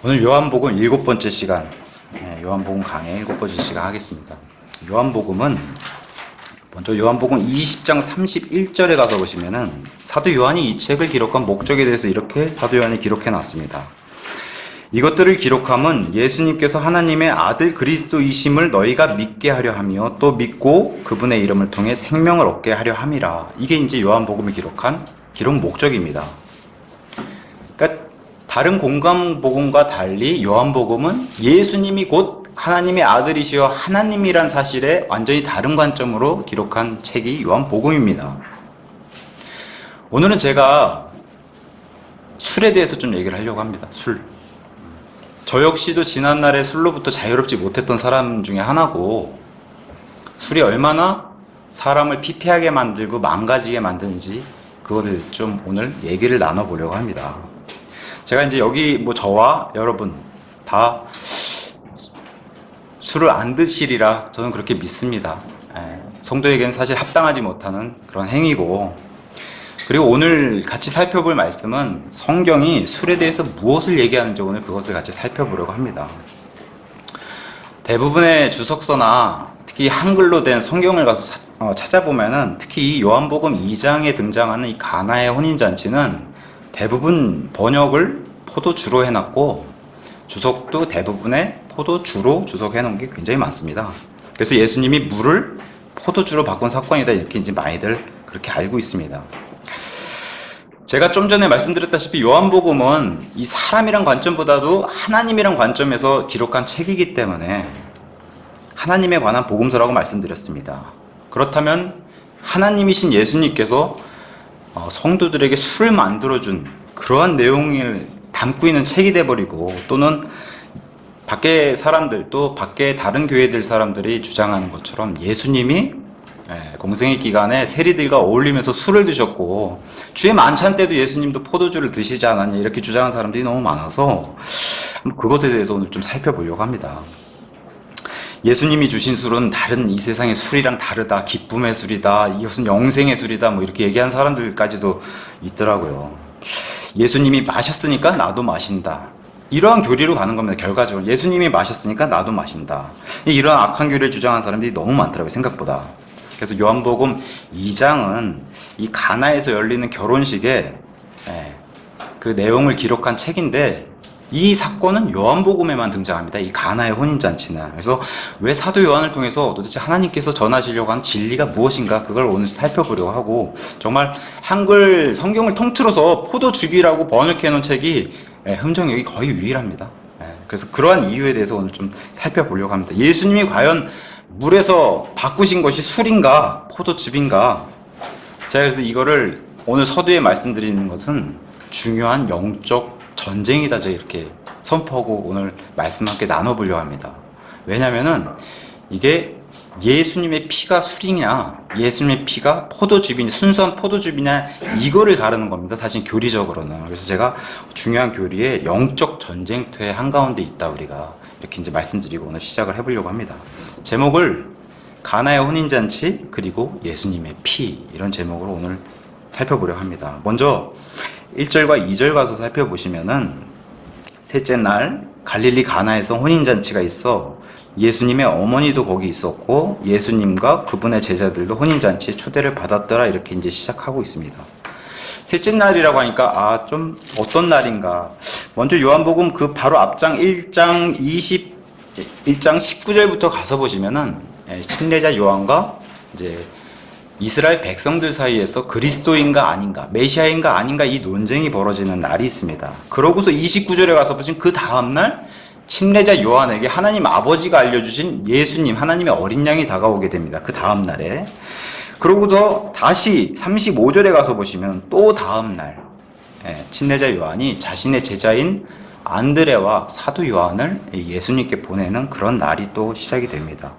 오늘 요한복음 7번째 시간, 요한복음 강의 7번째 시간 하겠습니다. 요한복음은 먼저 요한복음 20장 31절에 가서 보시면은 사도 요한이 이 책을 기록한 목적에 대해서 이렇게 사도 요한이 기록해 놨습니다. 이것들을 기록함은 예수님께서 하나님의 아들 그리스도이심을 너희가 믿게 하려 하며 또 믿고 그분의 이름을 통해 생명을 얻게 하려 함이라. 이게 이제 요한복음을 기록한 기록 목적입니다. 그러니까 다른 공관복음과 달리 요한복음은 예수님이 곧 하나님의 아들이시여 하나님이란 사실에 완전히 다른 관점으로 기록한 책이 요한복음입니다. 오늘은 제가 술에 대해서 좀 얘기를 하려고 합니다. 술. 저 역시도 지난날에 술로부터 자유롭지 못했던 사람 중에 하나고, 술이 얼마나 사람을 피폐하게 만들고 망가지게 만드는지 그것에 대해서 좀 오늘 얘기를 나눠보려고 합니다. 제가 이제 여기 저와 여러분 다 술을 안 드시리라 저는 그렇게 믿습니다. 성도에게는 사실 합당하지 못하는 그런 행위고, 그리고 오늘 같이 살펴볼 말씀은 성경이 술에 대해서 무엇을 얘기하는지 오늘 그것을 같이 살펴보려고 합니다. 대부분의 주석서나 특히 한글로 된 성경을 가서 찾아보면은 특히 이 요한복음 2장에 등장하는 이 가나의 혼인잔치는 대부분 번역을 포도주로 해놨고 주석도 대부분의 포도주로 주석해놓은 게 굉장히 많습니다. 그래서 예수님이 물을 포도주로 바꾼 사건이다 이렇게 이제 많이들 그렇게 알고 있습니다. 제가 좀 전에 말씀드렸다시피 요한복음은 이 사람이란 관점보다도 하나님이란 관점에서 기록한 책이기 때문에 하나님에 관한 복음서라고 말씀드렸습니다. 그렇다면 하나님이신 예수님께서 성도들에게 술을 만들어준 그러한 내용을 담고 있는 책이 돼버리고, 또는 밖에 사람들 또 밖에 다른 교회들 사람들이 주장하는 것처럼 예수님이 공생의 기간에 세리들과 어울리면서 술을 드셨고 주의 만찬 때도 예수님도 포도주를 드시지 않았냐 이렇게 주장하는 사람들이 너무 많아서 그것에 대해서 오늘 좀 살펴보려고 합니다. 예수님이 주신 술은 다른 이 세상의 술이랑 다르다, 기쁨의 술이다, 이것은 영생의 술이다 이렇게 얘기하는 사람들까지도 있더라고요. 예수님이 마셨으니까 나도 마신다, 이러한 교리로 가는 겁니다. 결과적으로 예수님이 마셨으니까 나도 마신다, 이런 악한 교리를 주장하는 사람들이 너무 많더라고요, 생각보다. 그래서 요한복음 2장은 이 가나에서 열리는 결혼식에 그 내용을 기록한 책인데, 이 사건은 요한복음에만 등장합니다. 이 가나의 혼인잔치는. 그래서 왜 사도 요한을 통해서 도대체 하나님께서 전하시려고 한 진리가 무엇인가, 그걸 오늘 살펴보려고 하고, 정말 한글 성경을 통틀어서 포도주비라고 번역해 놓은 책이 흠정역이 거의 유일합니다. 그래서 그러한 이유에 대해서 오늘 좀 살펴보려고 합니다. 예수님이 과연 물에서 바꾸신 것이 술인가 포도즙인가? 제가 그래서 이거를 오늘 서두에 말씀드리는 것은 중요한 영적 전쟁이다, 제가 이렇게 선포하고 오늘 말씀 함께 나눠보려고 합니다. 왜냐면은 이게 예수님의 피가 술이냐, 예수님의 피가 포도즙이냐, 순수한 포도즙이냐, 이거를 가르는 겁니다, 사실 교리적으로는. 그래서 제가 중요한 교리에 영적 전쟁터의 한가운데 있다, 우리가 이렇게 이제 말씀드리고 오늘 시작을 해보려고 합니다. 제목을 가나의 혼인잔치 그리고 예수님의 피, 이런 제목으로 오늘 살펴보려고 합니다. 먼저 1절과 2절 가서 살펴보시면은, 셋째 날 갈릴리 가나에서 혼인잔치가 있어 예수님의 어머니도 거기 있었고 예수님과 그분의 제자들도 혼인잔치에 초대를 받았더라, 이렇게 이제 시작하고 있습니다. 셋째 날이라고 하니까 좀 어떤 날인가. 먼저 요한복음 그 바로 앞장 1장 19절부터 가서 보시면은 침례자 요한과 이제 이스라엘 백성들 사이에서 그리스도인가 아닌가, 메시아인가 아닌가, 이 논쟁이 벌어지는 날이 있습니다. 그러고서 29절에 가서 보시면 그 다음날 침례자 요한에게 하나님 아버지가 알려주신 예수님, 하나님의 어린 양이 다가오게 됩니다. 그 다음날에. 그러고서 다시 35절에 가서 보시면 또 다음날 침례자 요한이 자신의 제자인 안드레와 사도 요한을 예수님께 보내는 그런 날이 또 시작이 됩니다.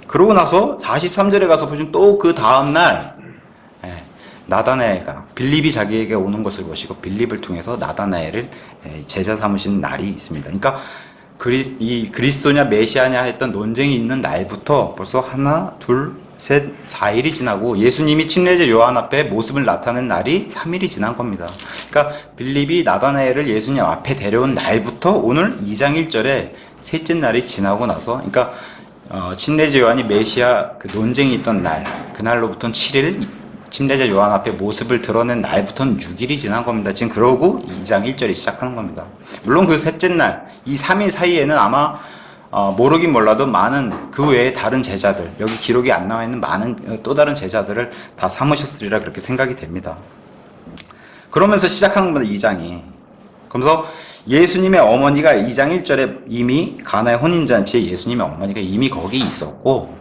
그러고 나서 43절에 가서 보시면 또 그 다음날 나다나엘가, 빌립이 자기에게 오는 것을 보시고 빌립을 통해서 나다나엘을 제자 삼으신 날이 있습니다. 그러니까 이 그리스도냐 메시아냐 했던 논쟁이 있는 날부터 벌써 하나, 둘, 4일이 지나고 예수님이 침례자 요한 앞에 모습을 나타낸 날이 3일이 지난 겁니다. 그러니까 빌립이 나다나엘을 예수님 앞에 데려온 날부터 오늘 2장 1절에 셋째 날이 지나고 나서, 그러니까 침례자 요한이 메시아 그 논쟁이 있던 날, 그날로부터는 7일, 침례자 요한 앞에 모습을 드러낸 날부터는 6일이 지난 겁니다. 지금 그러고 2장 1절이 시작하는 겁니다. 물론 그 셋째 날, 이 3일 사이에는 아마 모르긴 몰라도 많은 그 외에 다른 제자들, 여기 기록이 안 나와 있는 많은 또 다른 제자들을 다 삼으셨으리라 그렇게 생각이 됩니다. 그러면서 시작하는 겁니다, 2장이. 그러면서 예수님의 어머니가 2장 1절에 이미 가나의 혼인잔치에 예수님의 어머니가 이미 거기 있었고,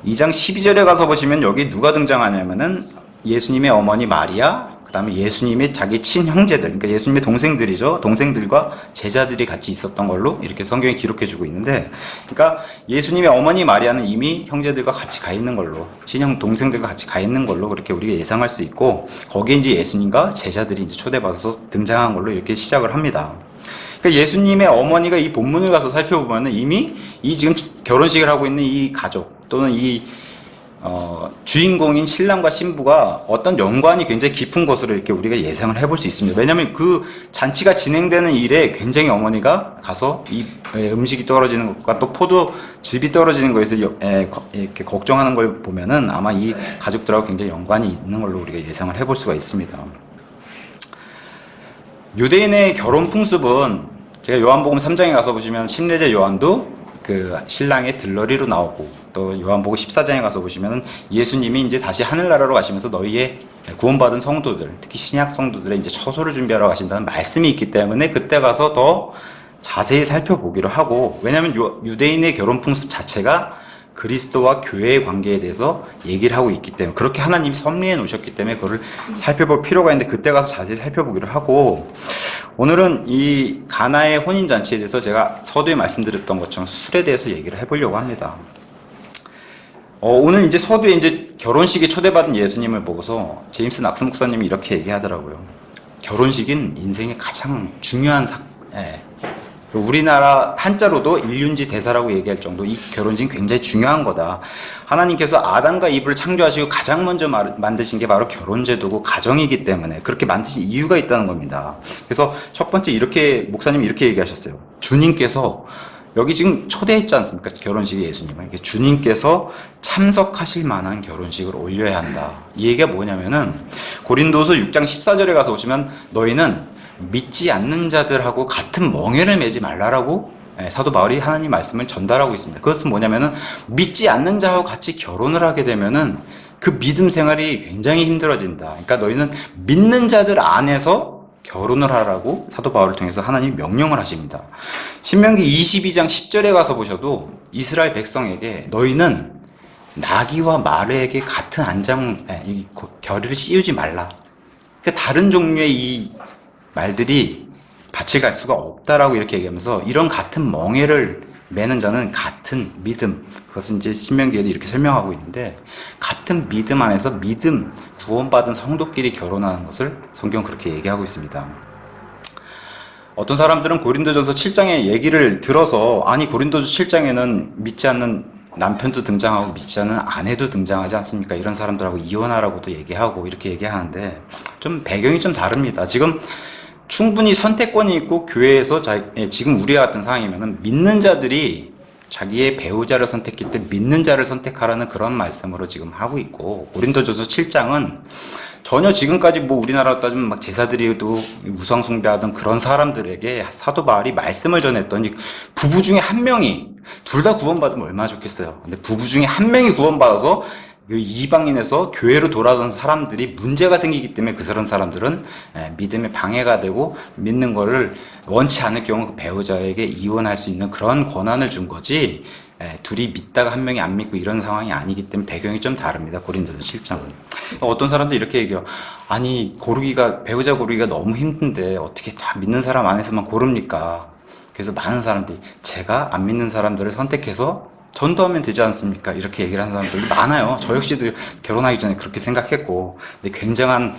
2장 12절에 가서 보시면 여기 누가 등장하냐면은 예수님의 어머니 마리아, 그 다음에 예수님의 자기 친형제들, 그러니까 예수님의 동생들이죠. 동생들과 제자들이 같이 있었던 걸로 이렇게 성경에 기록해주고 있는데, 그러니까 예수님의 어머니 마리아는 이미 형제들과 같이 가 있는 걸로, 친형 동생들과 같이 가 있는 걸로 그렇게 우리가 예상할 수 있고, 거기에 이제 예수님과 제자들이 이제 초대받아서 등장한 걸로 이렇게 시작을 합니다. 그러니까 예수님의 어머니가 이 본문을 가서 살펴보면 이미 이 지금 결혼식을 하고 있는 이 가족 또는 이 주인공인 신랑과 신부가 어떤 연관이 굉장히 깊은 것으로 이렇게 우리가 예상을 해볼 수 있습니다. 왜냐하면 그 잔치가 진행되는 일에 굉장히 어머니가 가서 이 음식이 떨어지는 것과 또 포도즙이 떨어지는 것에서 이렇게 걱정하는 걸 보면은 아마 이 가족들하고 굉장히 연관이 있는 걸로 우리가 예상을 해볼 수가 있습니다. 유대인의 결혼 풍습은 제가 요한복음 3장에 가서 보시면 침례자 요한도 그 신랑의 들러리로 나오고, 또 요한복음 14장에 가서 보시면 예수님이 이제 다시 하늘나라로 가시면서 너희의 구원받은 성도들, 특히 신약 성도들의 이제 처소를 준비하러 가신다는 말씀이 있기 때문에 그때 가서 더 자세히 살펴보기로 하고, 왜냐하면 유대인의 결혼 풍습 자체가 그리스도와 교회의 관계에 대해서 얘기를 하고 있기 때문에, 그렇게 하나님이 섭리해 놓으셨기 때문에 그걸 살펴볼 필요가 있는데 그때 가서 자세히 살펴보기로 하고, 오늘은 이 가나의 혼인잔치에 대해서 제가 서두에 말씀드렸던 것처럼 술에 대해서 얘기를 해보려고 합니다. 오늘 이제 서두에 이제 결혼식에 초대받은 예수님을 보고서 제임스 낙스 목사님이 이렇게 얘기하더라고요. 결혼식은 인생의 가장 중요한 우리나라 한자로도 일륜지 대사라고 얘기할 정도 이 결혼식이 굉장히 중요한 거다. 하나님께서 아담과 이브를 창조하시고 가장 먼저 만드신 게 바로 결혼제도고 가정이기 때문에 그렇게 만드신 이유가 있다는 겁니다. 그래서 첫 번째 이렇게 목사님이 이렇게 얘기하셨어요. 주님께서 여기 지금 초대했지 않습니까? 결혼식에 예수님을. 주님께서 참석하실 만한 결혼식을 올려야 한다. 이 얘기가 뭐냐면은 고린도서 6장 14절에 가서 보시면 너희는 믿지 않는 자들하고 같은 멍에를 매지 말라라고 사도 바울이 하나님 말씀을 전달하고 있습니다. 그것은 뭐냐면은 믿지 않는 자와 같이 결혼을 하게 되면은 그 믿음 생활이 굉장히 힘들어진다. 그러니까 너희는 믿는 자들 안에서 결혼을 하라고 사도 바울을 통해서 하나님이 명령을 하십니다. 신명기 22장 10절에 가서 보셔도 이스라엘 백성에게 너희는 나귀와 말에게 같은 결의를 씌우지 말라. 그러니까 다른 종류의 이 말들이 밭을 갈 수가 없다라고 이렇게 얘기하면서 이런 같은 멍에를 매는 자는 같은 믿음, 그것은 이제 신명기에도 이렇게 설명하고 있는데 같은 믿음 안에서 믿음 구원받은 성도끼리 결혼하는 것을 성경은 그렇게 얘기하고 있습니다. 어떤 사람들은 고린도전서 7장의 얘기를 들어서 아니 고린도전서 7장에는 믿지 않는 남편도 등장하고 믿지 않는 아내도 등장하지 않습니까? 이런 사람들하고 이혼하라고도 얘기하고 이렇게 얘기하는데 좀 배경이 좀 다릅니다. 지금 충분히 선택권이 있고 교회에서 지금 우리와 같은 상황이면은 믿는 자들이 자기의 배우자를 선택할 때 믿는 자를 선택하라는 그런 말씀으로 지금 하고 있고, 고린도전서 7장은 전혀 지금까지 뭐 우리나라 따지면 막 제사드리도 우상 숭배하던 그런 사람들에게 사도 바울이 말씀을 전했더니 부부 중에 한 명이 둘 다 구원받으면 얼마나 좋겠어요. 근데 부부 중에 한 명이 구원받아서 이방인에서 교회로 돌아오는 사람들이 문제가 생기기 때문에 그런 사람들은 믿음에 방해가 되고 믿는 거를 원치 않을 경우 그 배우자에게 이혼할 수 있는 그런 권한을 준 거지, 둘이 믿다가 한 명이 안 믿고 이런 상황이 아니기 때문에 배경이 좀 다릅니다. 고린도서 7장은. 어떤 사람들이 이렇게 얘기해요. 아니 배우자 고르기가 너무 힘든데 어떻게 다 믿는 사람 안에서만 고릅니까? 그래서 많은 사람들이 제가 안 믿는 사람들을 선택해서 전도하면 되지 않습니까? 이렇게 얘기를 하는 사람들이 많아요. 저 역시도 결혼하기 전에 그렇게 생각했고, 근데 굉장한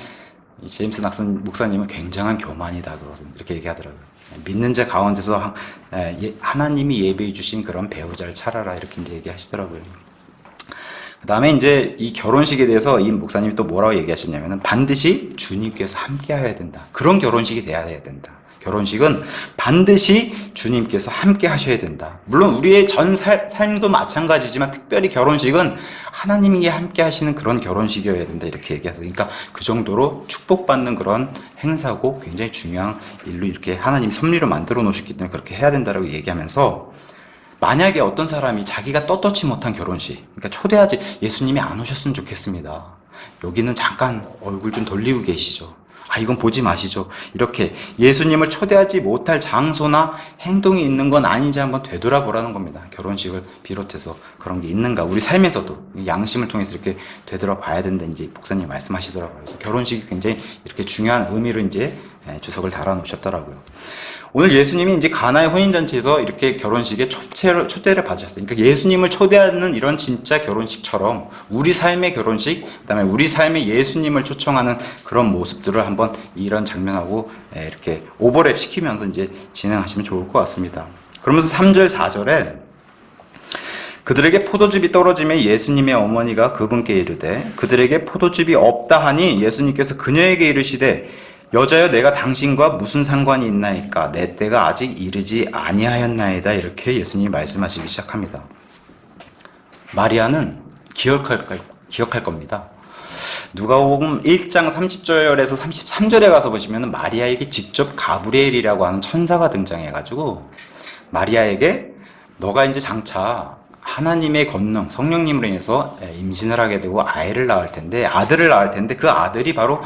제임스 낙슨 목사님은 굉장한 교만이다. 그것은 이렇게 얘기하더라고요. 믿는 자 가운데서 하나님이 예배해 주신 그런 배우자를 찾아라 이렇게 이제 얘기하시더라고요. 그다음에 이제 이 결혼식에 대해서 이 목사님이 또 뭐라고 얘기하셨냐면은 반드시 주님께서 함께 하셔야 된다. 그런 결혼식이 돼야 된다. 결혼식은 반드시 주님께서 함께 하셔야 된다. 물론 우리의 전 삶도 마찬가지지만 특별히 결혼식은 하나님이 함께 하시는 그런 결혼식이어야 된다. 이렇게 얘기하세요. 그러니까 그 정도로 축복받는 그런 행사고 굉장히 중요한 일로 이렇게 하나님이 섭리로 만들어 놓으셨기 때문에 그렇게 해야 된다라고 얘기하면서 만약에 어떤 사람이 자기가 떳떳지 못한 결혼식, 그러니까 초대하지, 예수님이 안 오셨으면 좋겠습니다. 여기는 잠깐 얼굴 좀 돌리고 계시죠. 아, 이건 보지 마시죠. 이렇게 예수님을 초대하지 못할 장소나 행동이 있는 건 아닌지 한번 되돌아보라는 겁니다. 결혼식을 비롯해서 그런 게 있는가. 우리 삶에서도 양심을 통해서 이렇게 되돌아봐야 된다. 이제 목사님 말씀하시더라고요. 그래서 결혼식이 굉장히 이렇게 중요한 의미로 이제 주석을 달아놓으셨더라고요. 오늘 예수님이 이제 가나의 혼인잔치에서 이렇게 결혼식에 초대를 받으셨어요. 그러니까 예수님을 초대하는 이런 진짜 결혼식처럼 우리 삶의 결혼식, 그다음에 우리 삶에 예수님을 초청하는 그런 모습들을 한번 이런 장면하고 이렇게 오버랩 시키면서 이제 진행하시면 좋을 것 같습니다. 그러면서 3절, 4절에 그들에게 포도즙이 떨어지며 예수님의 어머니가 그분께 이르되 그들에게 포도즙이 없다 하니 예수님께서 그녀에게 이르시되 여자여 내가 당신과 무슨 상관이 있나이까 내 때가 아직 이르지 아니하였나이다. 이렇게 예수님이 말씀하시기 시작합니다. 마리아는 기억할 겁니다. 누가복음 1장 30절에서 33절에 가서 보시면 마리아에게 직접 가브리엘이라고 하는 천사가 등장해가지고 마리아에게 너가 이제 장차 하나님의 권능, 성령님으로 인해서 임신을 하게 되고 아들을 낳을 텐데 그 아들이 바로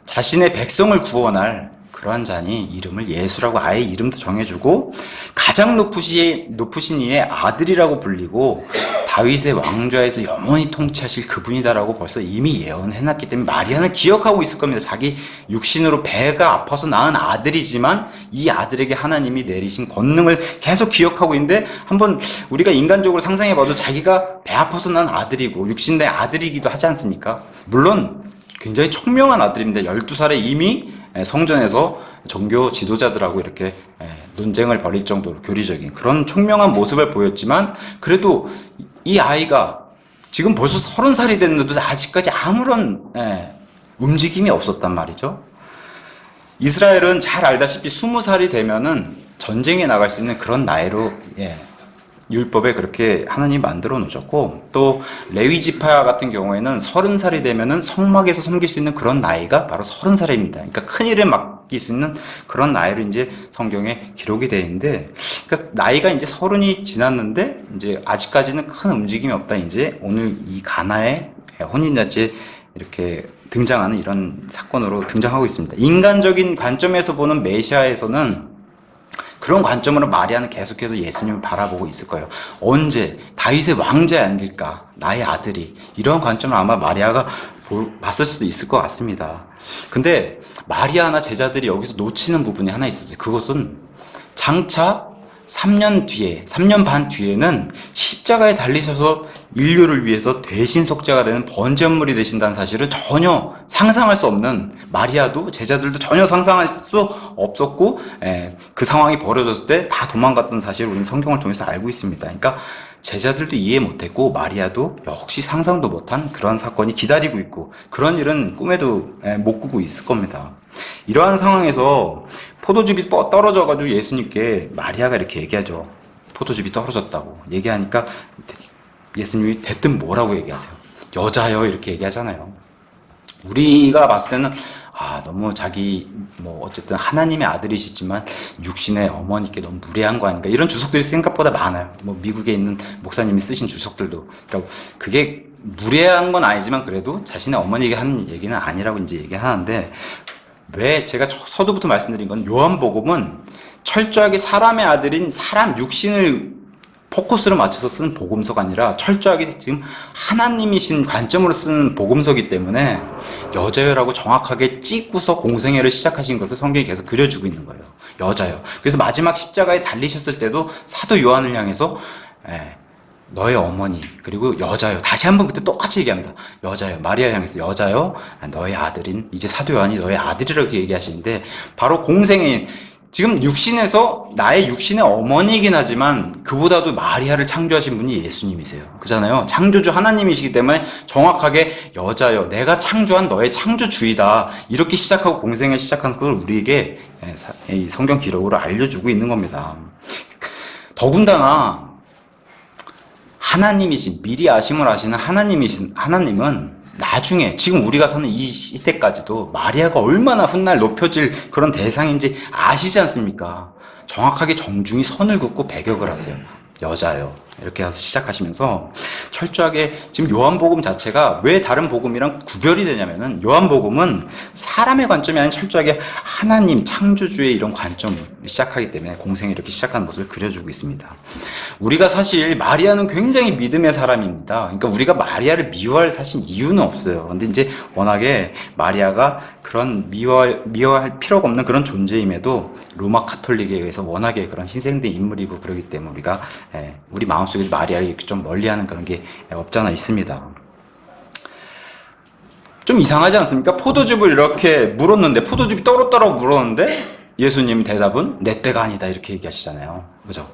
자신의 백성을 구원할 그러한 자니 이름을 예수라고 아예 이름도 정해주고 가장 높으신 이의 아들이라고 불리고 다윗의 왕좌에서 영원히 통치하실 그분이다라고 벌써 이미 예언해놨기 때문에 마리아는 기억하고 있을 겁니다. 자기 육신으로 배가 아파서 낳은 아들이지만 이 아들에게 하나님이 내리신 권능을 계속 기억하고 있는데 한번 우리가 인간적으로 상상해봐도 자기가 배 아파서 낳은 아들이고 육신 내 아들이기도 하지 않습니까? 물론 굉장히 총명한 아들입니다. 12살에 이미 성전에서 종교 지도자들하고 이렇게 논쟁을 벌일 정도로 교리적인 그런 총명한 모습을 보였지만 그래도 이 아이가 지금 벌써 30살이 됐는데도 아직까지 아무런 움직임이 없었단 말이죠. 이스라엘은 잘 알다시피 20살이 되면은 전쟁에 나갈 수 있는 그런 나이로 율법에 그렇게 하나님이 만들어 놓으셨고 또 레위 지파 같은 경우에는 30살이 되면은 성막에서 섬길 수 있는 그런 나이가 바로 30살입니다. 그러니까 큰 일을 맡길 수 있는 그런 나이로 이제 성경에 기록이 되어 있는데 그러니까 나이가 이제 30이 지났는데 이제 아직까지는 큰 움직임이 없다. 이제 오늘 이 가나의 혼인잔치에 이렇게 등장하는 이런 사건으로 등장하고 있습니다. 인간적인 관점에서 보는 메시아에서는 그런 관점으로 마리아는 계속해서 예수님을 바라보고 있을 거예요. 언제 다윗의 왕자에 앉을까? 나의 아들이. 이런 관점을 아마 마리아가 봤을 수도 있을 것 같습니다. 근데 마리아나 제자들이 여기서 놓치는 부분이 하나 있었어요. 그것은 장차 3년 반 뒤에는 십자가에 달리셔서 인류를 위해서 대신 속죄가 되는 번제물이 되신다는 사실을 전혀 상상할 수 없는 마리아도 제자들도 전혀 상상할 수 없었고 그 상황이 벌어졌을 때 다 도망갔던 사실을 우리는 성경을 통해서 알고 있습니다. 그러니까 제자들도 이해 못했고 마리아도 역시 상상도 못한 그런 사건이 기다리고 있고 그런 일은 꿈에도 못 꾸고 있을 겁니다. 이러한 상황에서 포도즙이 떨어져가지고 예수님께 마리아가 이렇게 얘기하죠. 포도즙이 떨어졌다고 얘기하니까 예수님이 대뜸 뭐라고 얘기하세요? 여자요 이렇게 얘기하잖아요. 우리가 봤을 때는 너무 자기 어쨌든 하나님의 아들이시지만 육신의 어머니께 너무 무례한 거 아닌가 이런 주석들이 생각보다 많아요. 미국에 있는 목사님이 쓰신 주석들도 그러니까 그게 무례한 건 아니지만 그래도 자신의 어머니에게 하는 얘기는 아니라고 이제 얘기하는데 왜 제가 서두부터 말씀드린 건 요한복음은 철저하게 사람의 아들인 사람 육신을 포커스를 맞춰서 쓰는 복음서가 아니라 철저하게 지금 하나님이신 관점으로 쓰는 복음서이기 때문에 여자여라고 정확하게 찍고서 공생애를 시작하신 것을 성경이 계속 그려주고 있는 거예요. 여자여. 그래서 마지막 십자가에 달리셨을 때도 사도 요한을 향해서 너의 어머니 그리고 여자여 다시 한번 그때 똑같이 얘기합니다. 여자여 마리아 향해서 여자여 너의 아들인 이제 사도 요한이 너의 아들이라고 얘기하시는데 바로 공생애인 지금 육신에서 나의 육신의 어머니이긴 하지만 그보다도 마리아를 창조하신 분이 예수님이세요. 그잖아요. 창조주 하나님이시기 때문에 정확하게 여자여 내가 창조한 너의 창조주이다. 이렇게 시작하고 공생을 시작한 걸 우리에게 이 성경 기록으로 알려주고 있는 겁니다. 더군다나 하나님이신 미리 아심을 아시는 하나님은 나중에 지금 우리가 사는 이 시대까지도 마리아가 얼마나 훗날 높여질 그런 대상인지 아시지 않습니까? 정확하게 정중히 선을 긋고 배격을 하세요. 여자요. 이렇게 해서 시작하시면서 철저하게 지금 요한복음 자체가 왜 다른 복음이랑 구별이 되냐면은 요한복음은 사람의 관점이 아닌 철저하게 하나님 창조주의 이런 관점을 시작하기 때문에 공생이 이렇게 시작하는 모습을 그려주고 있습니다. 우리가 사실 마리아는 굉장히 믿음의 사람입니다. 그러니까 우리가 마리아를 미워할 사실 이유는 없어요. 근데 이제 워낙에 마리아가 그런 미워할 필요가 없는 그런 존재임에도 로마 카톨릭에 의해서 워낙에 그런 희생된 인물이고 그러기 때문에 우리가 우리 마음속에 마리아를 이렇게 좀 멀리하는 그런 게 없잖아 있습니다. 좀 이상하지 않습니까? 포도즙을 이렇게 물었는데 포도즙이 떨었다라고 물었는데 예수님 대답은 내 때가 아니다 이렇게 얘기하시잖아요. 그죠?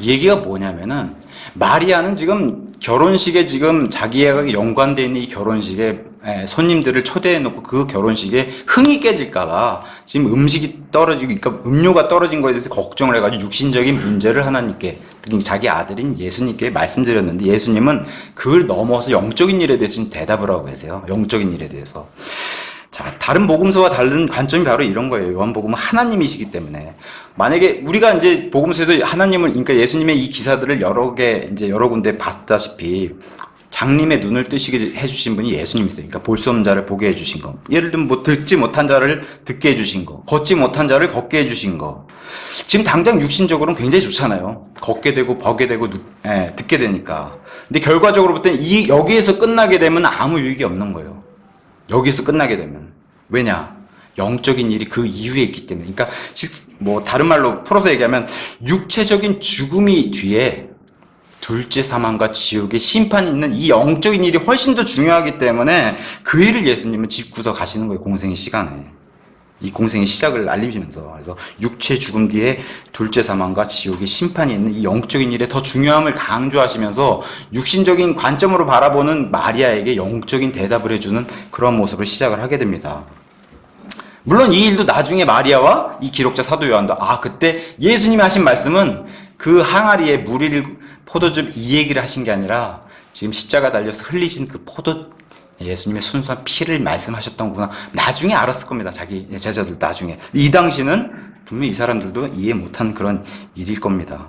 이 얘기가 뭐냐면은 마리아는 지금 결혼식에 지금 자기가 연관되어 있는 이 결혼식에 손님들을 초대해 놓고 그 결혼식에 흥이 깨질까봐 지금 음식이 떨어지고 그러니까 음료가 떨어진 거에 대해서 걱정을 해가지고 육신적인 문제를 하나님께 특히 자기 아들인 예수님께 말씀드렸는데 예수님은 그걸 넘어서 영적인 일에 대해서 대답을 하고 계세요. 영적인 일에 대해서. 자, 다른 복음서와 다른 관점이 바로 이런 거예요. 요한복음은 하나님이시기 때문에. 만약에 우리가 이제 복음서에서 하나님을, 그러니까 예수님의 이 기사들을 여러 군데 봤다시피 장님의 눈을 뜨시게 해주신 분이 예수님이세요. 그러니까 볼 수 없는 자를 보게 해주신 거. 예를 들면 뭐 듣지 못한 자를 듣게 해주신 거. 걷지 못한 자를 걷게 해주신 거. 지금 당장 육신적으로는 굉장히 좋잖아요. 걷게 되고 보게 되고 듣게 되니까. 근데 결과적으로 볼 때는 여기에서 끝나게 되면 아무 유익이 없는 거예요. 여기에서 끝나게 되면. 왜냐? 영적인 일이 그 이후에 있기 때문에. 그러니까 뭐 다른 말로 풀어서 얘기하면 육체적인 죽음이 뒤에 둘째 사망과 지옥의 심판이 있는 이 영적인 일이 훨씬 더 중요하기 때문에 그 일을 예수님은 짚고서 가시는 거예요. 공생의 시간에. 이 공생의 시작을 알리시면서. 그래서 육체 죽음 뒤에 둘째 사망과 지옥의 심판이 있는 이 영적인 일의 더 중요함을 강조하시면서 육신적인 관점으로 바라보는 마리아에게 영적인 대답을 해주는 그런 모습을 시작을 하게 됩니다. 물론 이 일도 나중에 마리아와 이 기록자 사도 요한도 그때 예수님이 하신 말씀은 그 항아리에 포도즙 이 얘기를 하신 게 아니라 지금 십자가 달려서 흘리신 그 예수님의 순수한 피를 말씀하셨던 구나. 나중에 알았을 겁니다. 자기 제자들 나중에. 이 당시는 분명히 이 사람들도 이해 못한 그런 일일 겁니다.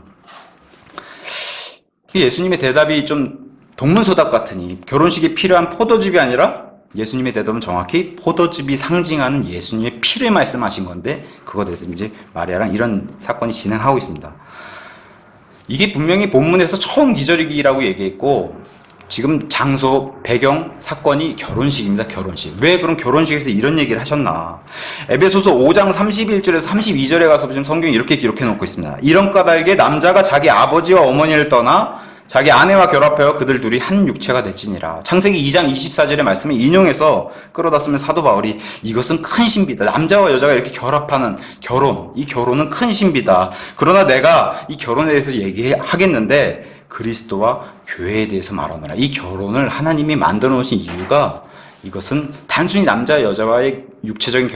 예수님의 대답이 좀 동문서답 같으니 결혼식에 필요한 포도즙이 아니라 예수님의 대답은 정확히 포도즙이 상징하는 예수님의 피를 말씀하신 건데 그거에 대해서 이제 마리아랑 이런 사건이 진행하고 있습니다. 이게 분명히 본문에서 처음 기절이라고 얘기했고 지금 장소, 배경, 사건이 결혼식입니다. 결혼식. 왜 그럼 결혼식에서 이런 얘기를 하셨나? 에베소서 5장 31절에서 32절에 가서 지금 성경이 이렇게 기록해 놓고 있습니다. 이런 까닭에 남자가 자기 아버지와 어머니를 떠나 자기 아내와 결합하여 그들 둘이 한 육체가 됐지니라. 창세기 2장 24절의 말씀을 인용해서 끌어다 쓰면 사도 바울이 이것은 큰 신비다. 남자와 여자가 이렇게 결합하는 결혼, 이 결혼은 큰 신비다. 그러나 내가 이 결혼에 대해서 얘기하겠는데 그리스도와 교회에 대해서 말하노라. 이 결혼을 하나님이 만들어 놓으신 이유가 이것은 단순히 남자 여자와의 육체적인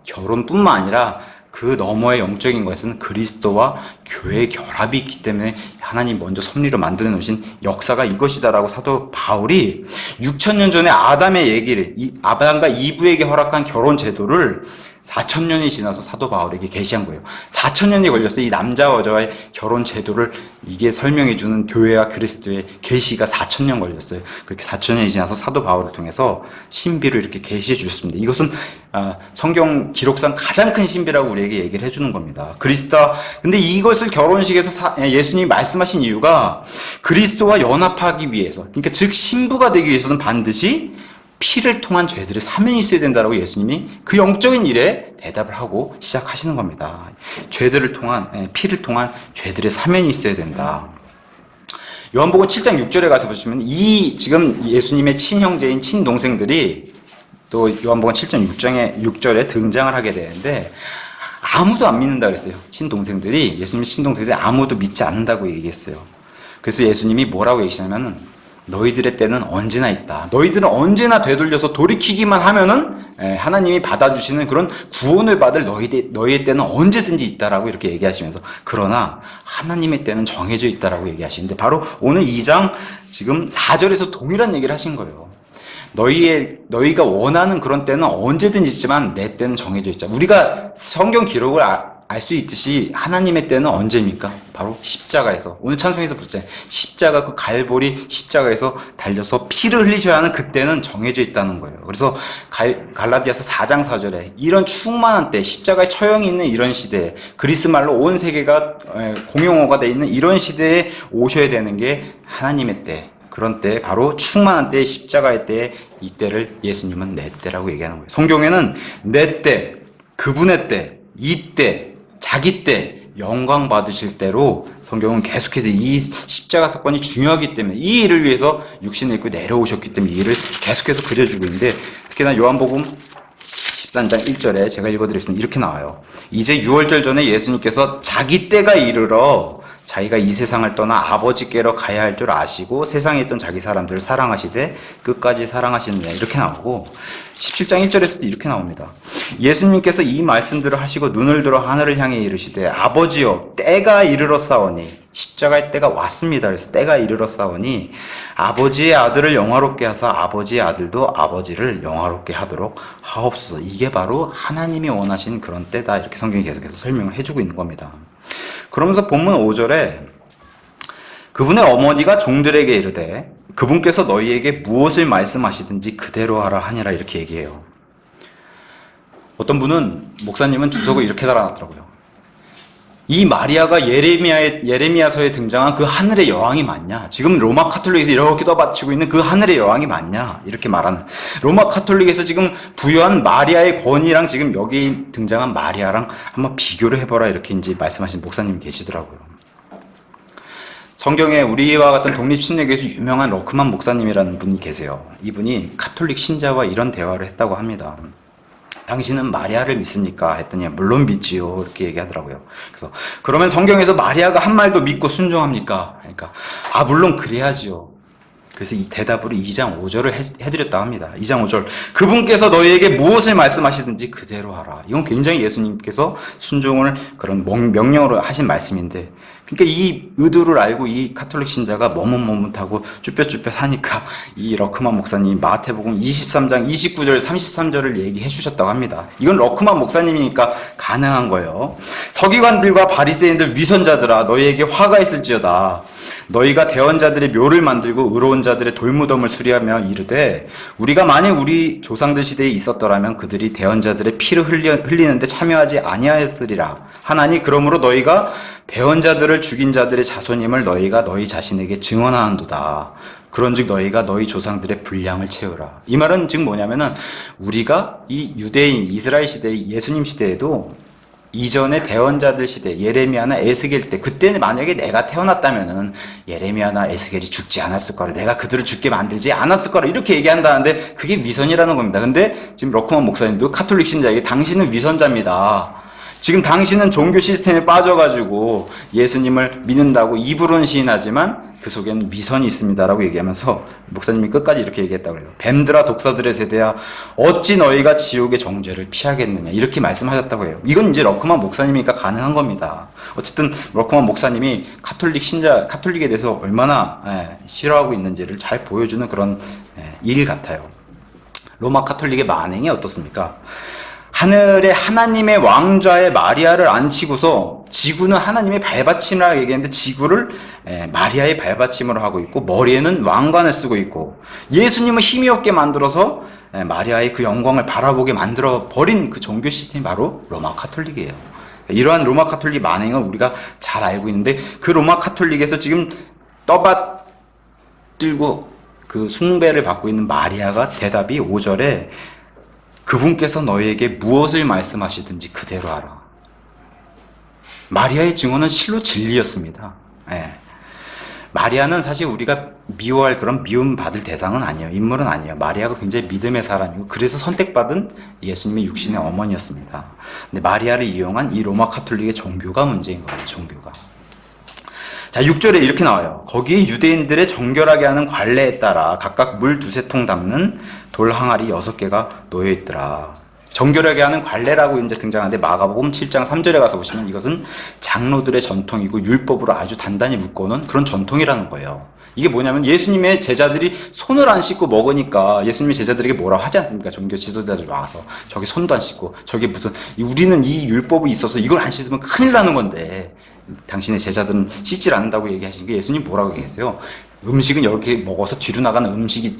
결혼뿐만 아니라 그 너머의 영적인 것에서는 그리스도와 교회의 결합이 있기 때문에 하나님 먼저 섭리로 만들어 놓으신 역사가 이것이다라고 사도 바울이 6,000년 전에 아담의 얘기를 아담과 이브에게 허락한 결혼 제도를 4,000년이 지나서 사도 바울에게 계시한 거예요. 4,000년이 걸렸어요. 이 남자와 여자와의 결혼 제도를 이게 설명해주는 교회와 그리스도의 계시가 4,000년 걸렸어요. 그렇게 4,000년이 지나서 사도 바울을 통해서 신비로 이렇게 계시해 주셨습니다. 이것은 성경 기록상 가장 큰 신비라고 우리에게 얘기를 해주는 겁니다. 근데 이것을 결혼식에서 예수님이 말씀하신 이유가 그리스도와 연합하기 위해서, 그러니까 즉 신부가 되기 위해서는 반드시 피를 통한 죄들의 사면이 있어야 된다라고 예수님이 그 영적인 일에 대답을 하고 시작하시는 겁니다. 피를 통한 죄들의 사면이 있어야 된다. 요한복음 7장 6절에 가서 보시면 이 지금 예수님의 친형제인 친동생들이 또 요한복음 7장 6절에 등장을 하게 되는데 아무도 안 믿는다 그랬어요. 예수님 친동생들이 아무도 믿지 않는다고 얘기했어요. 그래서 예수님이 뭐라고 얘기하시냐면은 너희들의 때는 언제나 있다. 너희들은 언제나 되돌려서 돌이키기만 하면은 하나님이 받아주시는 그런 구원을 받을 너희의 때는 언제든지 있다라고 이렇게 얘기하시면서, 그러나 하나님의 때는 정해져 있다라고 얘기하시는데, 바로 오늘 2장 지금 4절에서 동일한 얘기를 하신 거예요. 너희가 원하는 그런 때는 언제든지 있지만 내 때는 정해져 있자. 우리가 성경 기록을 알 수 있듯이 하나님의 때는 언제입니까? 바로 십자가에서, 오늘 찬송에서 부르잖아요. 십자가, 그 갈보리 십자가에서 달려서 피를 흘리셔야 하는 그때는 정해져 있다는 거예요. 그래서 갈라디아서 4장 4절에 이런 충만한 때, 십자가의 처형이 있는 이런 시대에, 그리스 말로 온 세계가 공용어가 돼 있는 이런 시대에 오셔야 되는 게 하나님의 때, 그런 때, 바로 충만한 때, 십자가의 때, 이 때를 예수님은 내 때라고 얘기하는 거예요. 성경에는 내 때, 그분의 때, 이 때, 자기 때, 영광 받으실 때로 성경은 계속해서 이 십자가 사건이 중요하기 때문에, 이 일을 위해서 육신을 입고 내려오셨기 때문에 이 일을 계속해서 그려주고 있는데, 특히나 요한복음 13장 1절에 제가 읽어드렸습니다. 이렇게 나와요. 이제 6월절 전에 예수님께서 자기 때가 이르러 자기가 이 세상을 떠나 아버지께로 가야 할 줄 아시고 세상에 있던 자기 사람들을 사랑하시되 끝까지 사랑하시느냐, 이렇게 나오고, 17장 1절에서도 이렇게 나옵니다. 예수님께서 이 말씀들을 하시고 눈을 들어 하늘을 향해 이르시되 아버지여 때가 이르렀사오니, 십자가의 때가 왔습니다. 그래서 때가 이르렀사오니 아버지의 아들을 영화롭게 하사 아버지의 아들도 아버지를 영화롭게 하도록 하옵소서. 이게 바로 하나님이 원하신 그런 때다, 이렇게 성경이 계속해서 설명을 해주고 있는 겁니다. 그러면서 본문 5절에 그분의 어머니가 종들에게 이르되 그분께서 너희에게 무엇을 말씀하시든지 그대로 하라 하니라, 이렇게 얘기해요. 어떤 분은, 목사님은 주석을 이렇게 달아놨더라고요. 이 마리아가 예레미야서에 등장한 그 하늘의 여왕이 맞냐? 지금 로마 카톨릭에서 이렇게 떠받치고 있는 그 하늘의 여왕이 맞냐? 이렇게 말하는, 로마 카톨릭에서 지금 부여한 마리아의 권위랑 지금 여기 등장한 마리아랑 한번 비교를 해봐라, 이렇게 이제 말씀하신 목사님이 계시더라고요. 성경에 우리와 같은 독립신학에서 유명한 러크만 목사님이라는 분이 계세요. 이분이 카톨릭 신자와 이런 대화를 했다고 합니다. 당신은 마리아를 믿습니까? 했더니 물론 믿지요, 이렇게 얘기하더라고요. 그래서 그러면 성경에서 마리아가 한 말도 믿고 순종합니까? 그러니까 물론 그래야지요. 그래서 이 대답으로 2장 5절을 해드렸다고 합니다. 2장 5절, 그분께서 너희에게 무엇을 말씀하시든지 그대로 하라. 이건 굉장히 예수님께서 순종을 그런 명령으로 하신 말씀인데, 그러니까 이 의도를 알고 이 카톨릭 신자가 머뭇머뭇하고 쭈뼛쭈뼛 하니까 이 러크만 목사님이 마태복음 23장 29절 33절을 얘기해 주셨다고 합니다. 이건 러크만 목사님이니까 가능한 거예요. 서기관들과 바리새인들 위선자들아, 너희에게 화가 있을지어다. 너희가 대언자들의 묘를 만들고 의로운 자들의 돌무덤을 수리하며 이르되 우리가 만일 우리 조상들 시대에 있었더라면 그들이 대언자들의 피를 흘리는데 참여하지 아니하였으리라 하나니, 그러므로 너희가 대언자들을 죽인 자들의 자손임을 너희가 너희 자신에게 증언하는도다. 그런즉 너희가 너희 조상들의 분량을 채우라. 이 말은 지금 뭐냐면은, 우리가 이 유대인 이스라엘 시대, 예수님 시대에도 이전의 대언자들 시대, 예레미야나 에스겔 때, 그때는 만약에 내가 태어났다면은 예레미야나 에스겔이 죽지 않았을 거라, 내가 그들을 죽게 만들지 않았을 거라, 이렇게 얘기한다는데 그게 위선이라는 겁니다. 근데 지금 러크만 목사님도 카톨릭 신자에게 당신은 위선자입니다. 지금 당신은 종교 시스템에 빠져가지고 예수님을 믿는다고 입으로는 시인하지만 그 속에는 위선이 있습니다라고 얘기하면서 목사님이 끝까지 이렇게 얘기했다고 해요. 뱀들아 독사들의 세대야, 어찌 너희가 지옥의 정죄를 피하겠느냐, 이렇게 말씀하셨다고 해요. 이건 이제 러크만 목사님이니까 가능한 겁니다. 어쨌든 러크만 목사님이 카톨릭에 대해서 얼마나 싫어하고 있는지를 잘 보여주는 그런 일 같아요. 로마 카톨릭의 만행이 어떻습니까? 하늘에 하나님의 왕좌에 마리아를 앉히고서 지구는 하나님의 발받침이라고 얘기했는데 지구를 마리아의 발받침으로 하고 있고 머리에는 왕관을 쓰고 있고, 예수님을 힘이 없게 만들어서 마리아의 그 영광을 바라보게 만들어 버린 그 종교 시스템이 바로 로마 카톨릭이에요. 이러한 로마 카톨릭 만행을 우리가 잘 알고 있는데, 그 로마 카톨릭에서 지금 떠받들고 그 숭배를 받고 있는 마리아가 대답이 5절에 그분께서 너희에게 무엇을 말씀하시든지 그대로 하라. 마리아의 증언은 실로 진리였습니다. 마리아는 사실 우리가 미워할 그런 미움 받을 대상은 아니에요. 인물은 아니에요. 마리아가 굉장히 믿음의 사람이고 그래서 선택받은 예수님의 육신의 어머니였습니다. 근데 마리아를 이용한 이 로마 카톨릭의 종교가 문제인 거예요. 종교가. 자, 6절에 이렇게 나와요. 거기에 유대인들의 정결하게 하는 관례에 따라 각각 물 두세 통 담는 돌 항아리 6개가 놓여 있더라. 정결하게 하는 관례라고 이제 등장하는데 마가복음 7장 3절에 가서 보시면 이것은 장로들의 전통이고 율법으로 아주 단단히 묶어놓은 그런 전통이라는 거예요. 이게 뭐냐면 예수님의 제자들이 손을 안 씻고 먹으니까 예수님의 제자들에게 뭐라 하지 않습니까? 종교 지도자들 와서 저기 손도 안 씻고 저게 무슨 우리는 이 율법이 있어서 이걸 안 씻으면 큰일 나는 건데 당신의 제자들은 씻질 않는다고 얘기하신 게 예수님 뭐라고 얘기했어요? 음식은 이렇게 먹어서 뒤로 나가는 음식이